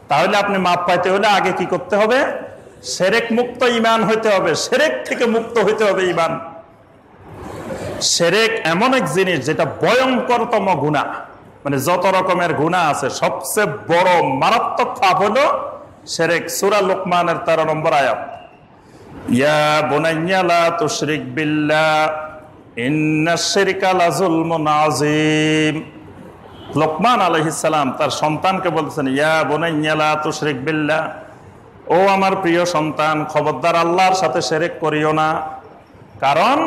তাহলে আপনি মাফ পাইতে হলে আগে কি করতে হবে? শিরক মুক্ত ঈমান হইতে হবে, শিরক থেকে মুক্ত হইতে হবে ঈমান। শিরক এমন এক জিনিস যেটা ভয়ঙ্করতম গুনাহ, মানে যত রকমের গুনাহ আছে সবচেয়ে বড় মারাত্মক পাপ হলো শিরক। সূরা লোকমানের 13 নম্বর আয়াত, ইয়া বুনাইয়া লা তুশরিক বিল্লাহ ইন্নাশ শিরকা লাযুলমুন আযীম। লোকমান আলাইহিস সালাম তার সন্তানকে বলতেছেন, ইয়া বুনাইয়া লা তুশরিক বিল্লাহ, ও আমার প্রিয় সন্তান, খবরদার আল্লাহর সাথে শিরক করিও না, কারণ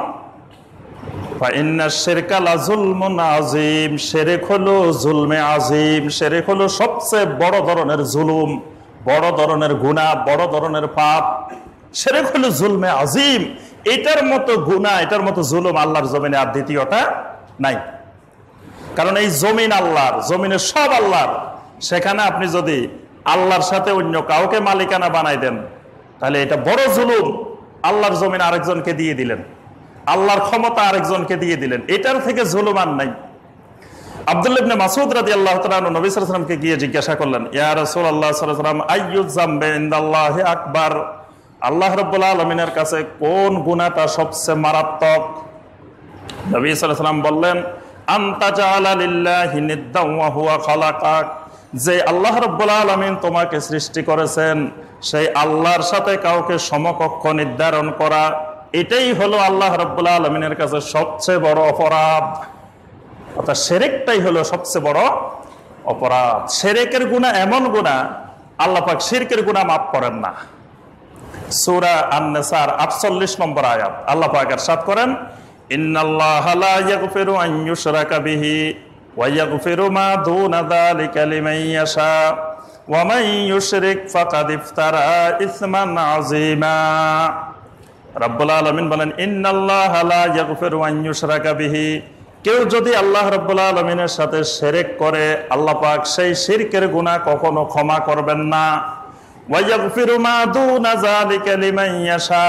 ইন্নাশ শিরকা লাযুলমুন আযীম, শিরক হলো জুলমে আযীম। শিরক হলো সবচেয়ে বড় ধরনের জুলুম, বড় ধরনের গুনাহ, বড় ধরনের পাপ। শিরক হলো জুলমে আযীম। এটার মতো গুনাহ, এটার মতো জুলুম আল্লাহর জমিনে আর দ্বিতীয়টা নাই। কারণ এই জমিন আল্লাহর, জমিনের সব আল্লাহর। সেখানে আপনি যদি আল্লাহর সাথে অন্য কাউকে মালিকানা বানাই দেন, তাহলে এটা বড় জুলুম। আল্লাহর জমিন আরেকজনকে দিয়ে দিলেন, আল্লাহর ক্ষমতা আরেকজনকে দিয়ে দিলেন, এটার থেকে জুলুম আর নাই। আব্দুল্লাহ ইবনে মাসউদ রাদিয়াল্লাহু তাআলা আনহু নবী সাল্লাল্লাহু আলাইহি ওয়াসাল্লামকে গিয়ে জিজ্ঞাসা করলেন, ইয়া রাসূলুল্লাহ সাল্লাল্লাহু আলাইহি ওয়াসাল্লাম, আইয়ু যামবি ইনদাল্লাহি আকবার, আল্লাহ রাব্বুল আলামিনের কাছে কোন গুনাহটা সবচেয়ে মারাত্মক? নবী সাল্লাল্লাহু আলাইহি ওয়াসাল্লাম বললেন, আনতা জাআলা লিল্লাহি নিদ্দান ওয়া হুয়া খালাকাক, যে আল্লাহ রাব্বুল আলামিন তোমাকে সৃষ্টি করেছেন সেই আল্লাহর সাথে কাউকে সমকক্ষ নির্ধারণ করা, এটাই হলো আল্লাহ রাব্বুল আলামিনের কাছে সবচেয়ে বড় অপরাধ। অর্থাৎ শিরকটাই হলো সবচেয়ে বড় অপরাধ। শিরকের গুনাহ এমন গুনাহ, আল্লাহ পাক শিরকের গুনাহ মাফ করেন না। সূরা আন-নিসার 48 নম্বর আয়াত, আল্লাহ পাক ইরশাদ করেন, ইন্নাল্লাহা লা ইয়াগফিরু আন ইউশরাকা বিহি ওয়া ইয়াগফিরু মা দুনা যালিকা লিমান ইয়াশা ওয়া মান ইউশরিক ফাকাদ ইফতারা ইসমান আযীমা। রাব্বুল আলামিন বলেন ইন্নাল্লাহা লা ইয়াগফিরু আন ইউশরাকা বিহি, কেউ যদি আল্লাহ রাব্বুল আলামিনের সাথে শিরক করে আল্লাহ পাক সেই শিরকের গুনাহ কখনো ক্ষমা করবেন না। ওয়া ইয়াগফিরু মা দুনা যালিকা লিমান ইয়াশা,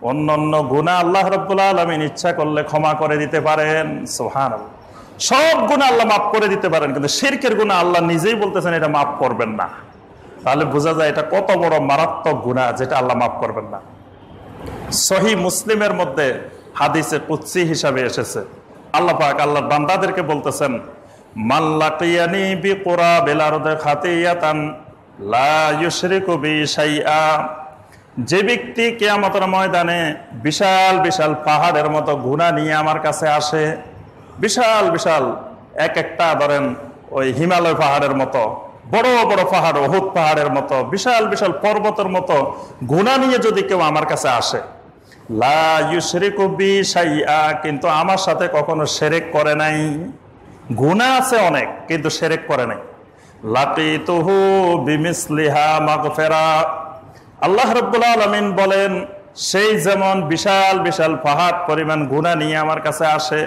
অন্যান্য গুনাহ আল্লাহ রাব্বুল আলামিন ইচ্ছা করলে ক্ষমা করে দিতে পারেন। সুবহানাল্লাহ, সব গুনাহ আল্লাহ মাফ করে দিতে পারেন, কিন্তু শিরকের গুনাহ আল্লাহ নিজেই বলতেছেন এটা মাফ করবেন না। তাহলে বোঝা যায় এটা কত বড় মারাত্মক গুনাহ যেটা আল্লাহ মাফ করবেন না। সহিহ মুসলিমের মধ্যে হাদিসে কুদসি হিসাবে এসেছে, আল্লাহ পাক আল্লাহর বান্দাদেরকে বলতেছেন মান লাকিয়ানি বিকুরাবিল আরদি খাতিয়াতান লা ইউশরিকু বি শাইআ, যে ব্যক্তি কিয়ামতের ময়দানে বিশাল বিশাল পাহাড়ের মতো গুনাহ নিয়ে আমার কাছে আসে, বিশাল বিশাল এক একটা ধরেন ওই হিমালয় পাহাড়ের মতো বড় বড় পাহাড়, উহুদ পাহাড়ের মতো বিশাল বিশাল পর্বতের মতো গুনাহ নিয়ে যদি কেউ আমার কাছে আসে, লা ইউশরিকু বি শাইআ, কিন্তু আমার সাথে কখনো শিরক করে নাই, গুনাহ আছে অনেক কিন্তু শিরক করে নাই, লাকিতুহু বিমিসলিহা মাগফিরা, আল্লাহ রাব্বুল আলামিন বলেন সেই যেমন বিশাল বিশাল পাহাড় পরিমাণ গুনাহ নিয়ে আমার কাছে আসে,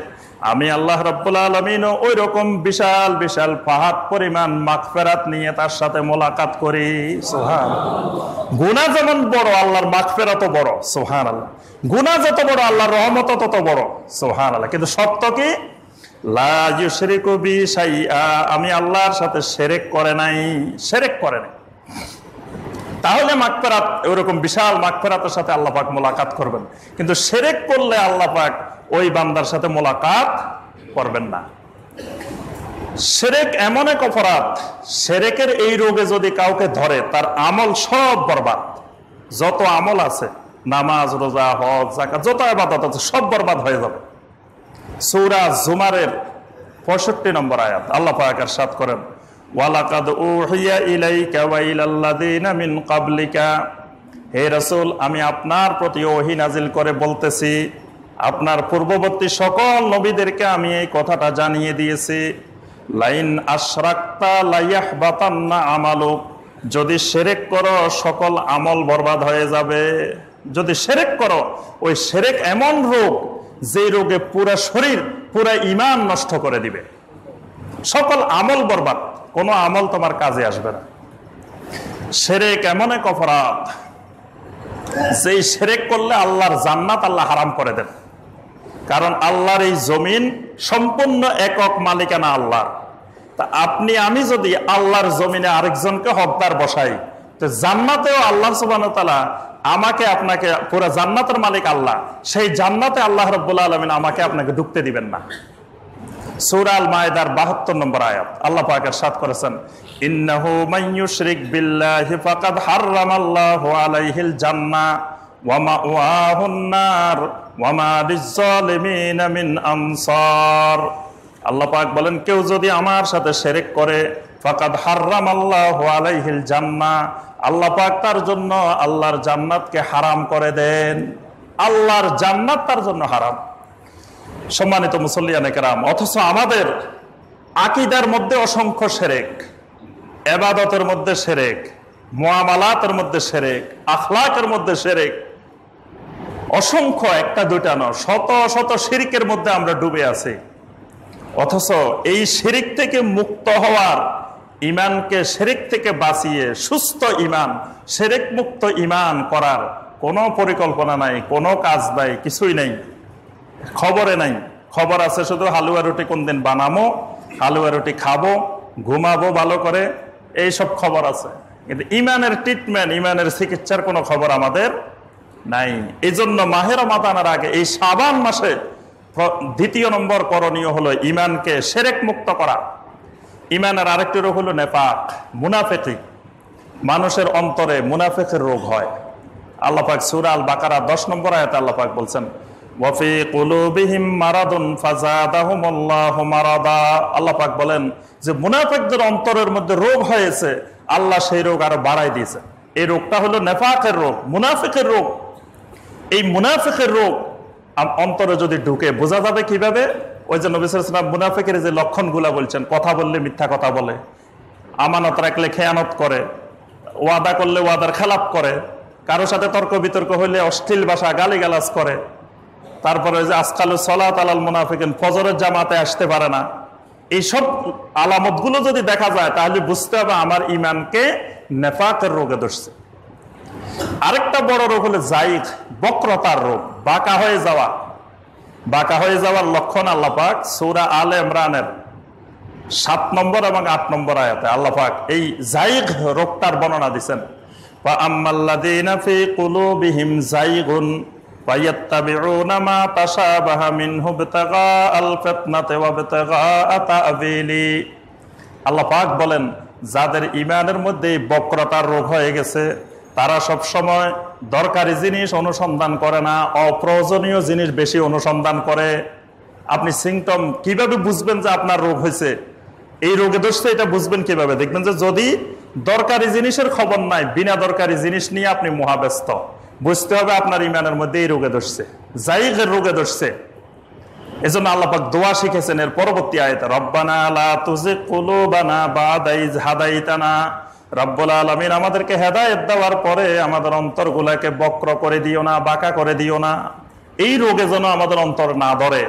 আমি আল্লাহ রাব্বুল আলামিনও ওই রকম বিশাল বিশাল পাহাড় পরিমাণ মাগফিরাত নিয়ে তার সাথে মোলাকাত করি। সুবহানাল্লাহ, গুনাহ যেমন বড় আল্লাহর মাগফিরাতও বড়। সুবহানাল্লাহ, গুনাহ যত বড় আল্লাহর রহমত তত বড়। সুবহানাল্লাহ, কিন্তু সত্য কি লা ইউশরিকু বি শাইআ, আমি আল্লাহর সাথে শিরক করে নাই, শিরক করে নাই। তাহলে মাগফিরাত এরকম বিশাল মাগফিরাতের সাথে আল্লাহ পাক মোলাকাত করবেন, কিন্তু শিরক করলে আল্লাহ পাক ওই বান্দার সাথে মোলাকাত করবেন না। শিরক এমন এক অপরাধ, শিরকের এই রোগে যদি কাউকে ধরে তার আমল সব বরবাদ, যত আমল আছে নামাজ রোজা হজ যাকাত যত ইবাদত আছে সব বরবাদ হয়ে যাবে। সূরা জুমারের 65 নম্বর আয়াত আল্লাহ পাক ইরশাদ করেন ওয়ালাকাদ উহিয়া ইলাইকা ওয়া ইলাল্লাযিনা মিন ক্বাবলিকা, হে রাসূল আমি আপনার প্রতি ওহী নাজিল করে বলতেছি আপনার পূর্ববর্তী সকল নবীদেরকে আমি এই কথাটা জানিয়ে দিয়েছি, লাইন আশরাকতা লায়াহবাতান্না আমালুক, যদি শিরক করো সকল আমল বরবাদ হয়ে যাবে। যদি শিরক করো, ওই শিরক এমন রোগ যে রোগে পুরা শরীর পুরা ঈমান নষ্ট করে দিবে, সকল আমল বরবাদ, কোনো আমল তোমার কাজে আসবে না। শিরক এমন এক অপরাধ যেই শিরক করলে আল্লাহর জান্নাত আল্লাহ হারাম করে দেন, কারণ আল্লাহর এই জমিন সম্পূর্ণ একক মালিকানা আল্লাহর। তা আপনি আমি যদি আল্লাহর জমিনে আরেকজনকে হকদার বসাই, তো জান্নাতেও আল্লাহ সুবহানাহু ওয়া তাআলা আমাকে আপনাকে, পুরো জান্নাতের মালিক আল্লাহ, সেই জান্নাতে আল্লাহ রাব্বুল আলামিন আমাকে আপনাকে ঢুকতে দিবেন না। সূরা আল মায়েদার 72 নম্বর আয়াত আল্লাহ পাক ইরশাদ করেছেন ইন্নাহু মান ইউশরিক বিল্লাহি ফাকাদ হারামাল্লাহু আলাইহিল জান্নাহ ওয়া মাওয়াহুন নার ওয়া মা লিয-যালিমিনা মিন আনসার। আল্লাহ পাক বলেন কেউ যদি আমার সাথে শিরক করে ফাকাদ হারামাল্লাহু আলাইহিল জান্নাহ, আল্লাহ পাক তার জন্য আল্লাহর জান্নাতকে হারাম করে দেন। আল্লাহর জান্নাত তার জন্য হারাম। সম্মানিত মুসল্লিয়ানে কেরাম, অথচ আমাদের আকীদার মধ্যে অসংখ্য শিরক, ইবাদতের মধ্যে শিরক, মুআমালাতের মধ্যে শিরক, আখলাকের মধ্যে শিরক, অসংখ্য, একটা দুইটা নয়, শত শত শিরকের মধ্যে আমরা ডুবে আছি। অথচ এই শিরক থেকে মুক্ত হওয়ার, ঈমানকে শিরক থেকে বাঁচিয়ে সুস্থ ঈমান, শিরক মুক্ত ঈমান করার কোনো পরিকল্পনা নাই, কোনো কাজ নাই, কিছুই নেই, খবরে নাই। খবর আছে শুধু হালুয়া রুটি কোন দিন বানাবো, হালুয়া রুটি খাবো, ঘুমাবো ভালো করে, এইসব খবর আছে, কিন্তু ঈমানের ট্রিটমেন্ট, ঈমানের চিকিৎসার কোনো খবর আমাদের নাই। এই জন্য মাহে রমাদানের আগে এই শাবান মাসে দ্বিতীয় নম্বর করণীয় হলো ঈমানকে শিরক মুক্ত করা। ঈমানের আরেকটি রোগ হলো নেফাক, মুনাফিকি। মানুষের অন্তরে মুনাফিকের রোগ হয়। আল্লাহ পাক সূরা আল বাকারা 10 নম্বর আয়াতে আল্লাহ পাক বলছেন ওয়াফি কুলুবিহিম মারাদুন ফাযাদাহুমুল্লাহু মারাদা। আল্লাহ পাক বলেন যে মুনাফিকদের অন্তরের মধ্যে রোগ হয়েছে, আল্লাহ সেই রোগ আরো বাড়াই দিয়েছে। এই রোগটা হলো নেফাকের রোগ, মুনাফিকের রোগ। এই মুনাফিকের রোগ অন্তরে যদি ঢুকে বোঝা যাবে কিভাবে? ওই যে নবী সাল্লাল্লাহু আলাইহি ওয়াসাল্লাম মুনাফিকের যে লক্ষণগুলা বলছেন, কথা বললে মিথ্যা কথা বলে, আমানত রাখলে খেয়ানত করে, ওয়াদা করলে ওয়াদার খেলাপ করে, কারো সাথে তর্ক বিতর্ক হইলে অশ্লীল ভাষা গালিগালাজ করে, তারপরে যে আজকাল সালাত আলাল মুনাফিকিন, ফজরের জামাতে আসতে পারে না। এইসব আলামত গুলো যদি দেখা যায় তাহলে বুঝতে হবে আমার ইমানকে নেফাকের রোগে ধরছে। আরেকটা বড় রোগ হলো জাইগ, বক্রতার রোগ, বাঁকা হয়ে যাওয়া। বাঁকা হয়ে যাওয়ার লক্ষণ আল্লাহ পাক সূরা আলে ইমরানের 7 নম্বর এবং 8 নম্বর আয়াতে আল্লাহ পাক এই জাইগ রোগটার বর্ণনা দিচ্ছেন। ওয়া আম্মাল্লাযীনা ফী কুলুবিহিম জাইগুন ফায়াত্তাবিউনা মা তাশাবাহা মিনহু ইবতিগাআল ফিতনাতি ওয়া ইবতিগাআ তা'বীলি। আল্লাহ পাক বলেন, যাদের ঈমানের মধ্যে বক্রতার রোগ হয়ে গেছে তারা সব সময় দরকারি জিনিস অনুসন্ধান করে না, অপ্রয়োজনীয় জিনিস বেশি অনুসন্ধান করে। আপনি সিমটম কিভাবে বুঝবেন যে আপনার রোগ হয়েছে, এই রোগে ধরছে, এটা বুঝবেন কিভাবে? দেখবেন যে যদি দরকারি জিনিসের খবর নাই, বিনা দরকারি জিনিস নিয়ে আপনি মহাব্যস্ত, বুঝতে হবে আপনার ইমানের মধ্যে এই রোগে ধরছে, জাইগের রোগে ধরছে। এজন্য আল্লাহ পাক দোয়া শিখেছেন এর পরবর্তী আয়াতে, রব্বানা লা তুযিগ কুলুবানা বা'দা ইয হাদাইতানা। রব্বুল আলামিন আমাদেরকে হেদায়েত দেওয়ার পরে আমাদের অন্তরগুলোকে বক্র করে দিও না, বাঁকা করে দিও না। এই রোগে যেন আমাদের অন্তর না ধরে।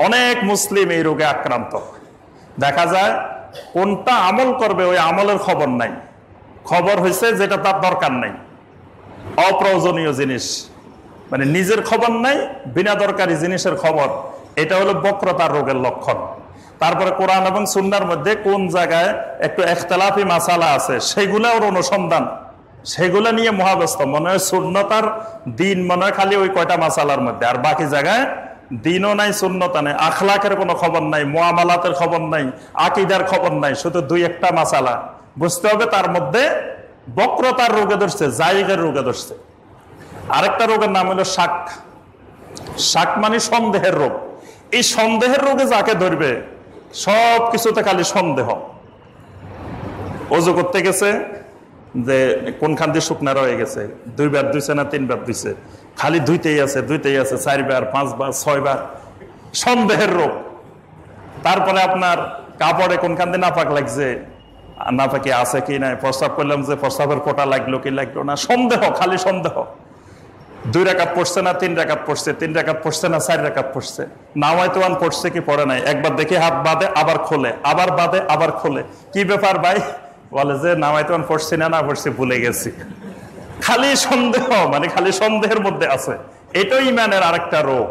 অনেক মুসলিম এই রোগে আক্রান্ত। দেখা যায় কোনটা আমল করবে ওই আমলের খবর নাই, খবর হয়েছে যেটা তার দরকার নাই, অপ্রয়োজনীয় জিনিস, মানে নিজের খবর নাই, বিনা দরকারি জিনিসের খবর। এটা হলো বক্রতার রোগের লক্ষণ। তারপরে কোরআন এবং সুন্নাহর মধ্যে কোন জায়গায় একটু ইখতিলাফি মাসালা আছে সেগুলোর অনুসন্ধান, সেগুলো নিয়ে মহাব্যস্ত। মনে হয় সুন্নতার দিন মনে হয় খালি ওই কয়টা মাসালার মধ্যে, আর বাকি জায়গায় দিনও নাই, সুন্নতা নাই, আখলাকের কোনো খবর নাই, মুআমালাতের খবর নাই, আকীদার খবর নাই, শুধু 2-1টা মাসালা। বুঝতে হবে তার মধ্যে বক্রতার রোগে ধরছে, জাইগের রোগে ধরছে। আরেকটা রোগের নাম হলো শাক। শাক মানে সন্দেহের রোগ। এই সন্দেহের রোগে যাকে ধরবে সব কিছুতে খালি সন্দেহ। ওযু করতে গেছে যে কোনখান দিয়ে শুকনা রয়ে গেছে, 2 বার ধুইছে না 3 বার ধুইছে, খালি ধুইতেই আছে 4 বার 5 বার 6 বার, সন্দেহের রোগ। তারপরে আপনার কাপড়ে কোনখান দিয়ে নাপাক লাগছে, নাপাকি আছে কি নাই, প্রস্রাব করলাম যে প্রস্রাবের ফোঁটা লাগলো কি লাগলো না, সন্দেহ, খালি সন্দেহ। 2 রাকাত পড়ছে না 3 রাকাত পড়ছে, 3 রাকাত পড়ছে না 4 রাকাত পড়ছে, নামায়তোয়ান পড়ছে কি পড়ে নাই, একবার দেখে হাত বাঁধে আবার খোলে, আবার বাঁধে আবার খোলে। কি ব্যাপার ভাই? বলে যে নামায়তোয়ান পড়ছি না পড়ছি ভুলে গেছি। খালি সন্দেহ, মানে খালি সন্দেহের মধ্যে আছে। এটাই ইমানের আরেকটা রোগ।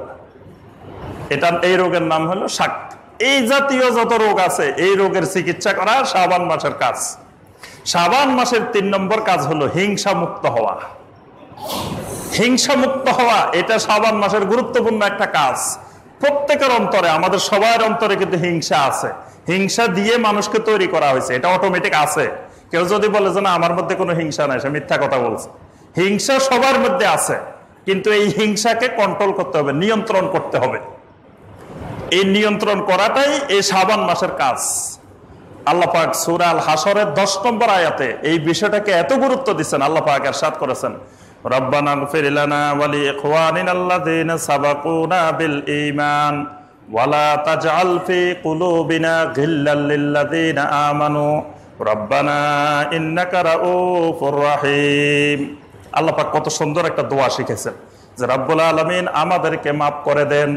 এই রোগের নাম হলো শাক। এই জাতীয় যত রোগ আছে এই রোগের চিকিৎসা করা শাবান মাসের কাজ। শাবান মাসের 3 নম্বর কাজ হলো হিংসা মুক্ত হওয়া। হিংসা মুক্ত হওয়া এটা শাবান মাসের গুরুত্বপূর্ণ একটা কাজ। প্রত্যেকের অন্তরে, আমাদের সবার অন্তরে কিন্তু হিংসা আছে। হিংসা দিয়ে মানুষকে তৈরি করা হয়েছে, এটা অটোমেটিক আছে। কেউ যদি বলে যে না আমার মধ্যে কোনো হিংসা নাই, সে মিথ্যা কথা বলছে। হিংসা সবার মধ্যে আছে, কিন্তু এই হিংসাকে কন্ট্রোল করতে হবে, নিয়ন্ত্রণ করতে হবে। এই নিয়ন্ত্রণ করাটাই এই শাবান মাসের কাজ। আল্লাহ পাক সূরা আল হাসরের 10 নম্বর আয়াতে এই বিষয়টাকে এত গুরুত্ব দিচ্ছেন। আল্লাহ পাক ইরশাদ করেছেন, রব্বানা গফির লানা ওয়া লিইখওয়ানিনাল্লাযীনা সাবাকুনা বিল ঈমান ওয়া লা তাজআল ফী কুলুবিনা গিল্লাল লিল্লাযীনা আমানু রব্বানা ইন্নাকা রাউফুর রহিম। আল্লাহ পাক কত সুন্দর একটা দোয়া শিখেছেন যে রব্বুল আলামিন আমাদেরকে মাফ করে দেন,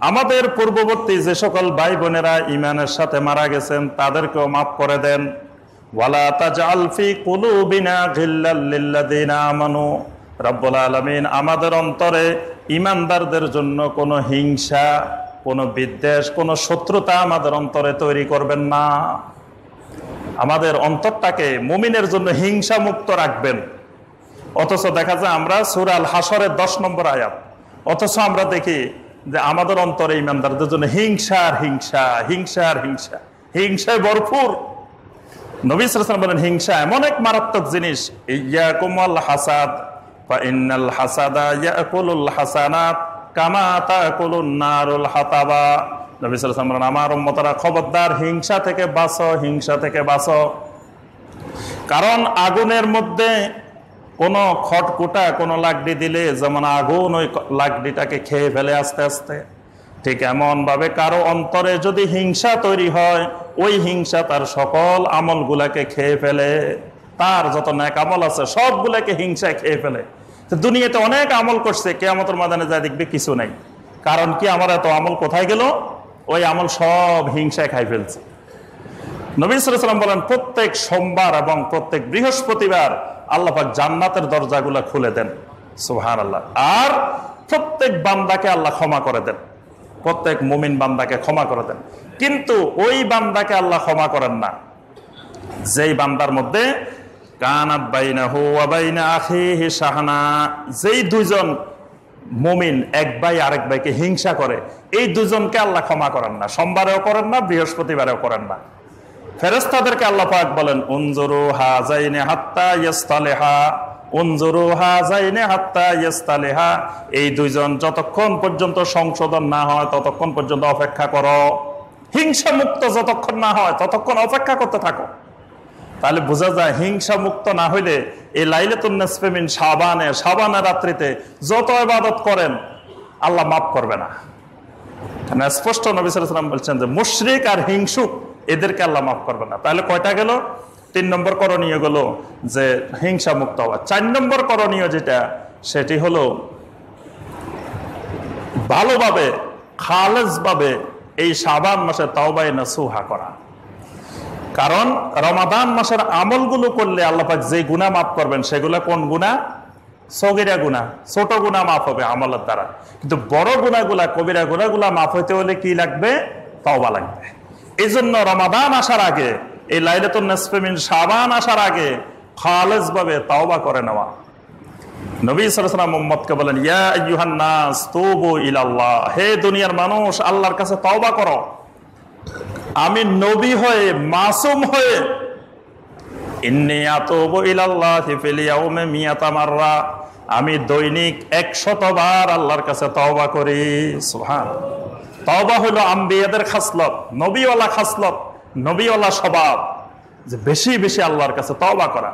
আমাদের পূর্ববর্তী যে সকল ভাই বোনেরা ঈমানের সাথে মারা গেছেন তাদেরকেও মাফ করে দেন। ওয়ালা তাজআল ফী কুলুবিনা গিল্লাল লিল্লাযীনা আমানু, রব্বুল আলামিন আমাদের অন্তরে ঈমানদারদের জন্য কোনো হিংসা, কোনো বিদ্বেষ, কোনো শত্রুতা আমাদের অন্তরে তৈরি করবেন না। আমাদের অন্তরটাকে মুমিনের জন্য হিংসা মুক্ত রাখবেন। অথচ দেখা যায় আমরা সূরা আল হাসরের 10 নম্বর আয়াত, অথচ আমরা দেখি যে আমাদের অন্তরে ঈমানদারদের জন্য হিংসা আর হিংসা, হিংসা আর হিংসা, হিংসায় ভরপুর। নবী সাল্লাল্লাহু আলাইহি ওয়াসাল্লাম বলেন হিংসা এমন এক মারাত্মক জিনিস, ইয়াকুম আল হাসাদ ফা ইন্নাল হাসাদা ইয়াকুলুল হাসানাত কামা তাকুলুন নারুল হাতাবা। নবী সাল্লাল্লাহু আলাইহি ওয়াসাল্লাম বলেন আমার উম্মতরা খবরদার হিংসা থেকে বাঁচো, হিংসা থেকে বাঁচো। কারণ আগুনের মধ্যে কোনো খটকুটা, কোনো লাকড়ি দিলে যেমন আগুন ওই লাকড়িটাকে খেয়ে ফেলে আস্তে আস্তে, ঠিক এমন ভাবে কারো অন্তরে যদি হিংসা তৈরি হয় ওই হিংসা তার সকল আমলগুলাকে খেয়ে ফেলে। তার যত ন্যাক আমল আছে সবগুলোকে হিংসায় খেয়ে ফেলে। তো দুনিয়াতে অনেক আমল করছে, কিয়ামতের ময়দানে যা দেখবে কিছু নাই। কারণ কি, আমার এত আমল কোথায় গেল? ওই আমল সব হিংসায় খাই ফেলছে। নবী সাল্লাল্লাহু আলাইহি ওয়াসাল্লাম বলেন, প্রত্যেক সোমবার এবং প্রত্যেক বৃহস্পতিবার আল্লাহ পাক জান্নাতের দরজাগুলো খুলে দেন। সুবহানাল্লাহ। আর প্রত্যেক বান্দাকে আল্লাহ ক্ষমা করে দেন, প্রত্যেক মুমিন বান্দাকে ক্ষমা করে দেন। কিন্তু ওই বান্দাকে আল্লাহ ক্ষমা করেন না যেই বান্দার মধ্যে কানাত বাইনাহু ওয়া বাইনা আখিহি শাহনা, যেই দুইজন মুমিন এক ভাই আরেক ভাইকে হিংসা করে, এই দুজনকে আল্লাহ ক্ষমা করেন না। সোমবারেও করেন না, বৃহস্পতিবারেও করেন না। ফেরেশতাদেরকে আল্লাহ পাক বলেন, উনজুরু হাযাইনি হাত্তা ইয়াসতালিহা, উনজুরু হাযাইনি হাত্তা ইয়াসতালিহা, এই দুইজন যতক্ষণ পর্যন্ত সংশোধন না হয় ততক্ষণ পর্যন্ত অপেক্ষা করো। হিংসা মুক্ত যতক্ষণ না হয় ততক্ষণ অপেক্ষা করতে থাকো। তাহলে বোঝা যায় হিংসা মুক্ত না হইলে এই লাইলাতুন নিসফে মিন শাবানের রাত্রিতে যত ইবাদত করেন আল্লাহ মাফ করবে না। স্পষ্ট নবী সাল্লাল্লাহু আলাইহি ওয়াসাল্লাম বলছেন যে মুশরিক আর হিংসুক এদেরকে আল্লাহ মাফ করবে না। তাহলে কয়টা গেল? 3 নম্বর করণীয় গেল যে হিংসা মুক্ত হওয়া। 4 নম্বর করণীয় যেটা, সেটি হলো ভালোভাবে খালেসভাবে এই শাবান মাসে তাওবায়ে নাসুহা করা। কারণ রমাদান মাসের আমলগুলো করলে আল্লাহ পাক যে গুনাহ মাফ করবেন সেগুলো কোন গুনাহ? সগীরা গুনাহ, ছোট গুনাহ মাফ হবে আমলের দ্বারা। কিন্তু বড় গুনাহগুলা, কবিরা গুনাহগুলা মাফ হইতে হলে কি লাগবে? তওবা লাগবে। এই জন্য রমাদান আসার আগে, এই লাইলাতুন নিসফে মিন শাবান আসার আগে খালেস ভাবে তওবা করে নেওয়া। নবী সাল্লাল্লাহু আলাইহি ওয়াসাল্লাম উম্মতকে বলেন, ইয়া আইয়ুহান নাস তুবু ইলাল্লাহ, হে দুনিয়ার মানুষ আল্লাহর কাছে তওবা করো। আমি নবী হয়ে, মাসুম হয়ে, ইন্নী আতুবু ইলাল্লাহি ফিল ইয়াউমি মিয়াতা মাররা, আমি দৈনিক 100 বার আল্লাহর কাছে তওবা করি। সুবহানাল্লাহ। তওবা হলো আম্বিয়াদের খাসলত, নবীওয়ালা খাসলত, নবীওয়ালা স্বভাব, যে বেশি বেশি আল্লাহর কাছে তওবা করা।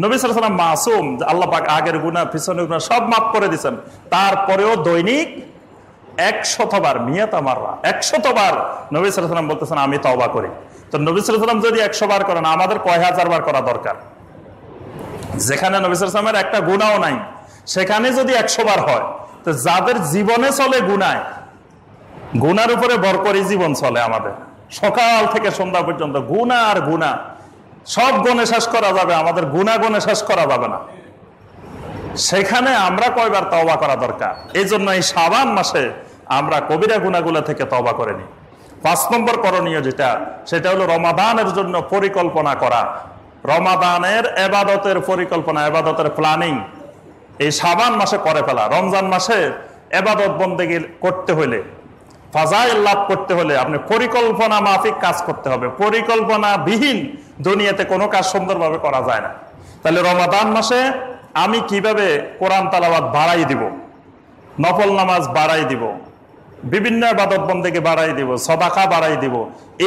নবী সাল্লাল্লাহু আলাইহি ওয়াসাল্লাম মাসুম, আল্লাহ পাক আগের গুনাহ পিছনের গুনাহ সব মাফ করে দিয়েছেন, তারপরেও দৈনিক 100 বার, মিয়াতা মাররা 100 বার নবী সাল্লাল্লাহু আলাইহি ওয়াসাল্লাম বলতেছেন আমি তওবা করি। তো নবী সাল্লাল্লাহু আলাইহি ওয়াসাল্লাম যদি 100 বার করেন, আমাদের কয় হাজার বার করা দরকার? যেখানে নবী সাল্লাল্লাহু আলাইহি ওয়াসাল্লামের একটা গুনাহও নাই সেখানে যদি 100 বার হয়, তো যাদের জীবনে চলে গুনাহ, গুনার উপরে ভর করে জীবন চলে আমাদের, সকাল থেকে সন্ধ্যা পর্যন্ত গুনাহ আর গুনাহ, সব গুণে শেষ করা যাবে, আমাদের গুনাহ গুণে শেষ করা যাবে না। সেখানে আমরা কয়বার তওবা করা দরকার? এই জন্য এই শাবান মাসে আমরা কবিরা গুনাহগুলো থেকে তওবা করে নিই। 5 নম্বর করণীয় যেটা, সেটা হলো রমাদানের জন্য পরিকল্পনা করা। রমাদানের ইবাদতের পরিকল্পনা, ইবাদতের প্ল্যানিং এই শাবান মাসে করে ফেলা। রমজান মাসে ইবাদত বন্দেগী করতে হলে, ফাজাইল লাভ করতে হলে আপনি পরিকল্পনা মাফিক কাজ করতে হবে। পরিকল্পনা বিহীন দুনিয়াতে কোনো কাজ সুন্দরভাবে করা যায় না। তাহলে রমাদান মাসে আমি কিভাবে কোরআন তেলাওয়াত বাড়াই দিব, নফল নামাজ বাড়াই দিব, বিভিন্ন ইবাদত বন্দেগী বাড়াই দিব, সাদাকা বাড়াই দিব,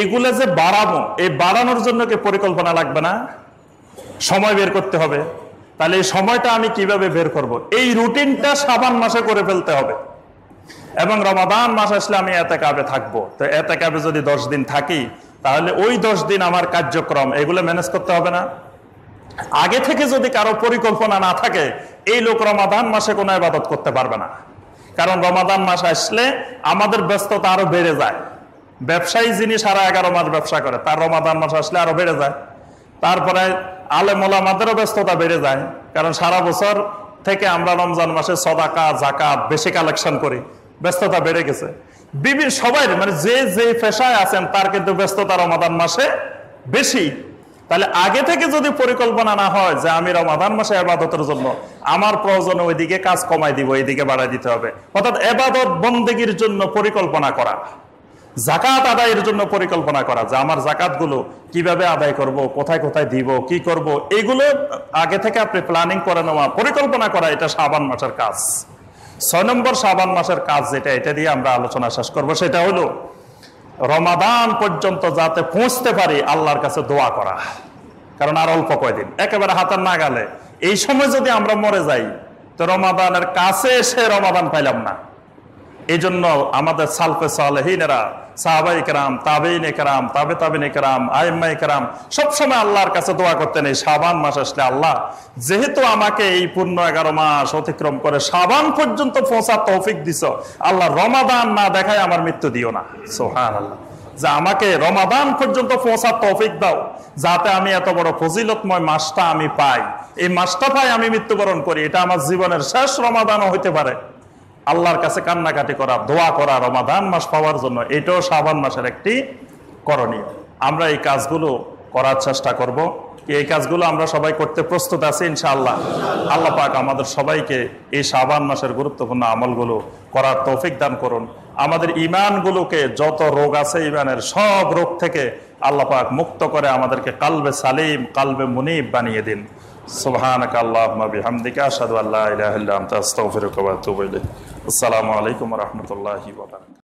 এগুলো যে বাড়াবো, এই বাড়ানোর জন্য কি পরিকল্পনা লাগবে না? সময় বের করতে হবে। তাহলে এই সময়টা আমি কিভাবে বের করব? এই রুটিনটা শাবান মাসে করে ফেলতে হবে। এবং রমাদান মাস আসলে আমি এতেকাবে থাকবো, তো এতেকাবে যদি 10 দিন থাকি, তাহলে ওই 10 দিন আমার কার্যক্রম এগুলো ম্যানেজ করতে হবে না? আগে থেকে যদি কারো পরিকল্পনা না থাকে, এই লোক রমাদান মাসে কোনো ইবাদত করতে পারবে না। কারণ রমাদান মাস আসলে আমাদের ব্যস্ততা আরো বেড়ে যায়। ব্যবসায়ী যিনি সারা 11 মাস ব্যবসা করে, তার রমাদান মাস আসলে আরো বেড়ে যায়। তারপরে আলেম ওলামাদেরও ব্যস্ততা বেড়ে যায়, কারণ সারা বছর থেকে আমরা রমজান মাসে সাদাকা যাকাত বেশি কালেকশন করি, ব্যস্ততা বেড়ে গেছে। বিভিন্ন সবাই মানে যে যে পেশায় আছেন তার কিন্তু ব্যস্ততা রমাদান মাসে বেশি। তাহলে আগে থেকে যদি পরিকল্পনা না হয় যে আমি রমাদান মাসে ইবাদতের জন্য আমার প্রয়োজনে ওইদিকে কাজ কমাই দিব, এইদিকে বাড়াই দিতে হবে, অর্থাৎ ইবাদত বন্দেগীর জন্য পরিকল্পনা করা, যাকাত আদায়ের জন্য পরিকল্পনা করা, যে আমার যাকাতগুলো কিভাবে আদায় করব, কোথায় কোথায় দিব, কি করব, এগুলো আগে থেকে আপনি প্ল্যানিং করে নেওয়া, পরিকল্পনা করা, এটা শাবান মাসের কাজ। 6 নম্বর শাবান মাসের কাজ যেটা, এটা দিয়ে আমরা আলোচনা শেষ করব, সেটা হলো রমাদান পর্যন্ত যাতে পৌঁছতে পারি আল্লাহর কাছে দোয়া করা। কারণ আর অল্প কয়দিন, একেবারে হাতের নাগালে। এই সময় যদি আমরা মরে যাই, তো রমাদানের কাছে এসে রমাদান পাইলাম না। এই জন্য আমাদের সালফে সালেহিনেরা সাহাবাই কেরাম, তাবেইন কেরাম, তাবেইন কেরাম, আইম্মাই কেরাম সবসময় আল্লাহর কাছে দোয়া করতেন এই শাবান মাস আসলে, আল্লাহ যেহেতু আমাকে এই পূর্ণ 11 মাস অতিক্রম করে শাবান পর্যন্ত পৌঁছার তৌফিক দিছ, আল্লাহ রমাদান না দেখায় আমার মৃত্যু দিও না। সুবহানাল্লাহ। যে আমাকে রমাদান পর্যন্ত পৌঁছার তৌফিক দাও, যাতে আমি এত বড় ফজিলতময় মাসটা আমি পাই, এই মাসটা পাই আমি মৃত্যুবরণ করি, এটা আমার জীবনের শেষ রমাদানও হইতে পারে। আল্লাহর কাছে কান্নাকাটি করা, দোয়া করা রমাদান মাস পাওয়ার জন্য, এটাও শাবান মাসের একটি করণীয়। আমরা এই কাজগুলো করার চেষ্টা করব। এই কাজগুলো আমরা সবাই করতে প্রস্তুত আছি ইনশাআল্লাহ। আল্লাহ পাক আমাদের সবাইকে এই শাবান মাসের গুরুত্বপূর্ণ আমলগুলো করার তৌফিক দান করুন। আমাদের ইমানগুলোকে, যত রোগ আছে ইমানের সব রোগ থেকে আল্লাহ পাক মুক্ত করে আমাদেরকে কালবে সালিম, কালবে মুনিব বানিয়ে দিন। সুবহানাকা আল্লাহুম্মা বিহামদিকা আশহাদু আল্লা ইলাহা ইল্লা আনতা আস্তাগফিরুকা ওয়া আতুবু ইলাইক। আসসালামু আলাইকুম ওয়া রাহমাতুল্লাহি ওয়া বারাকাতুহু।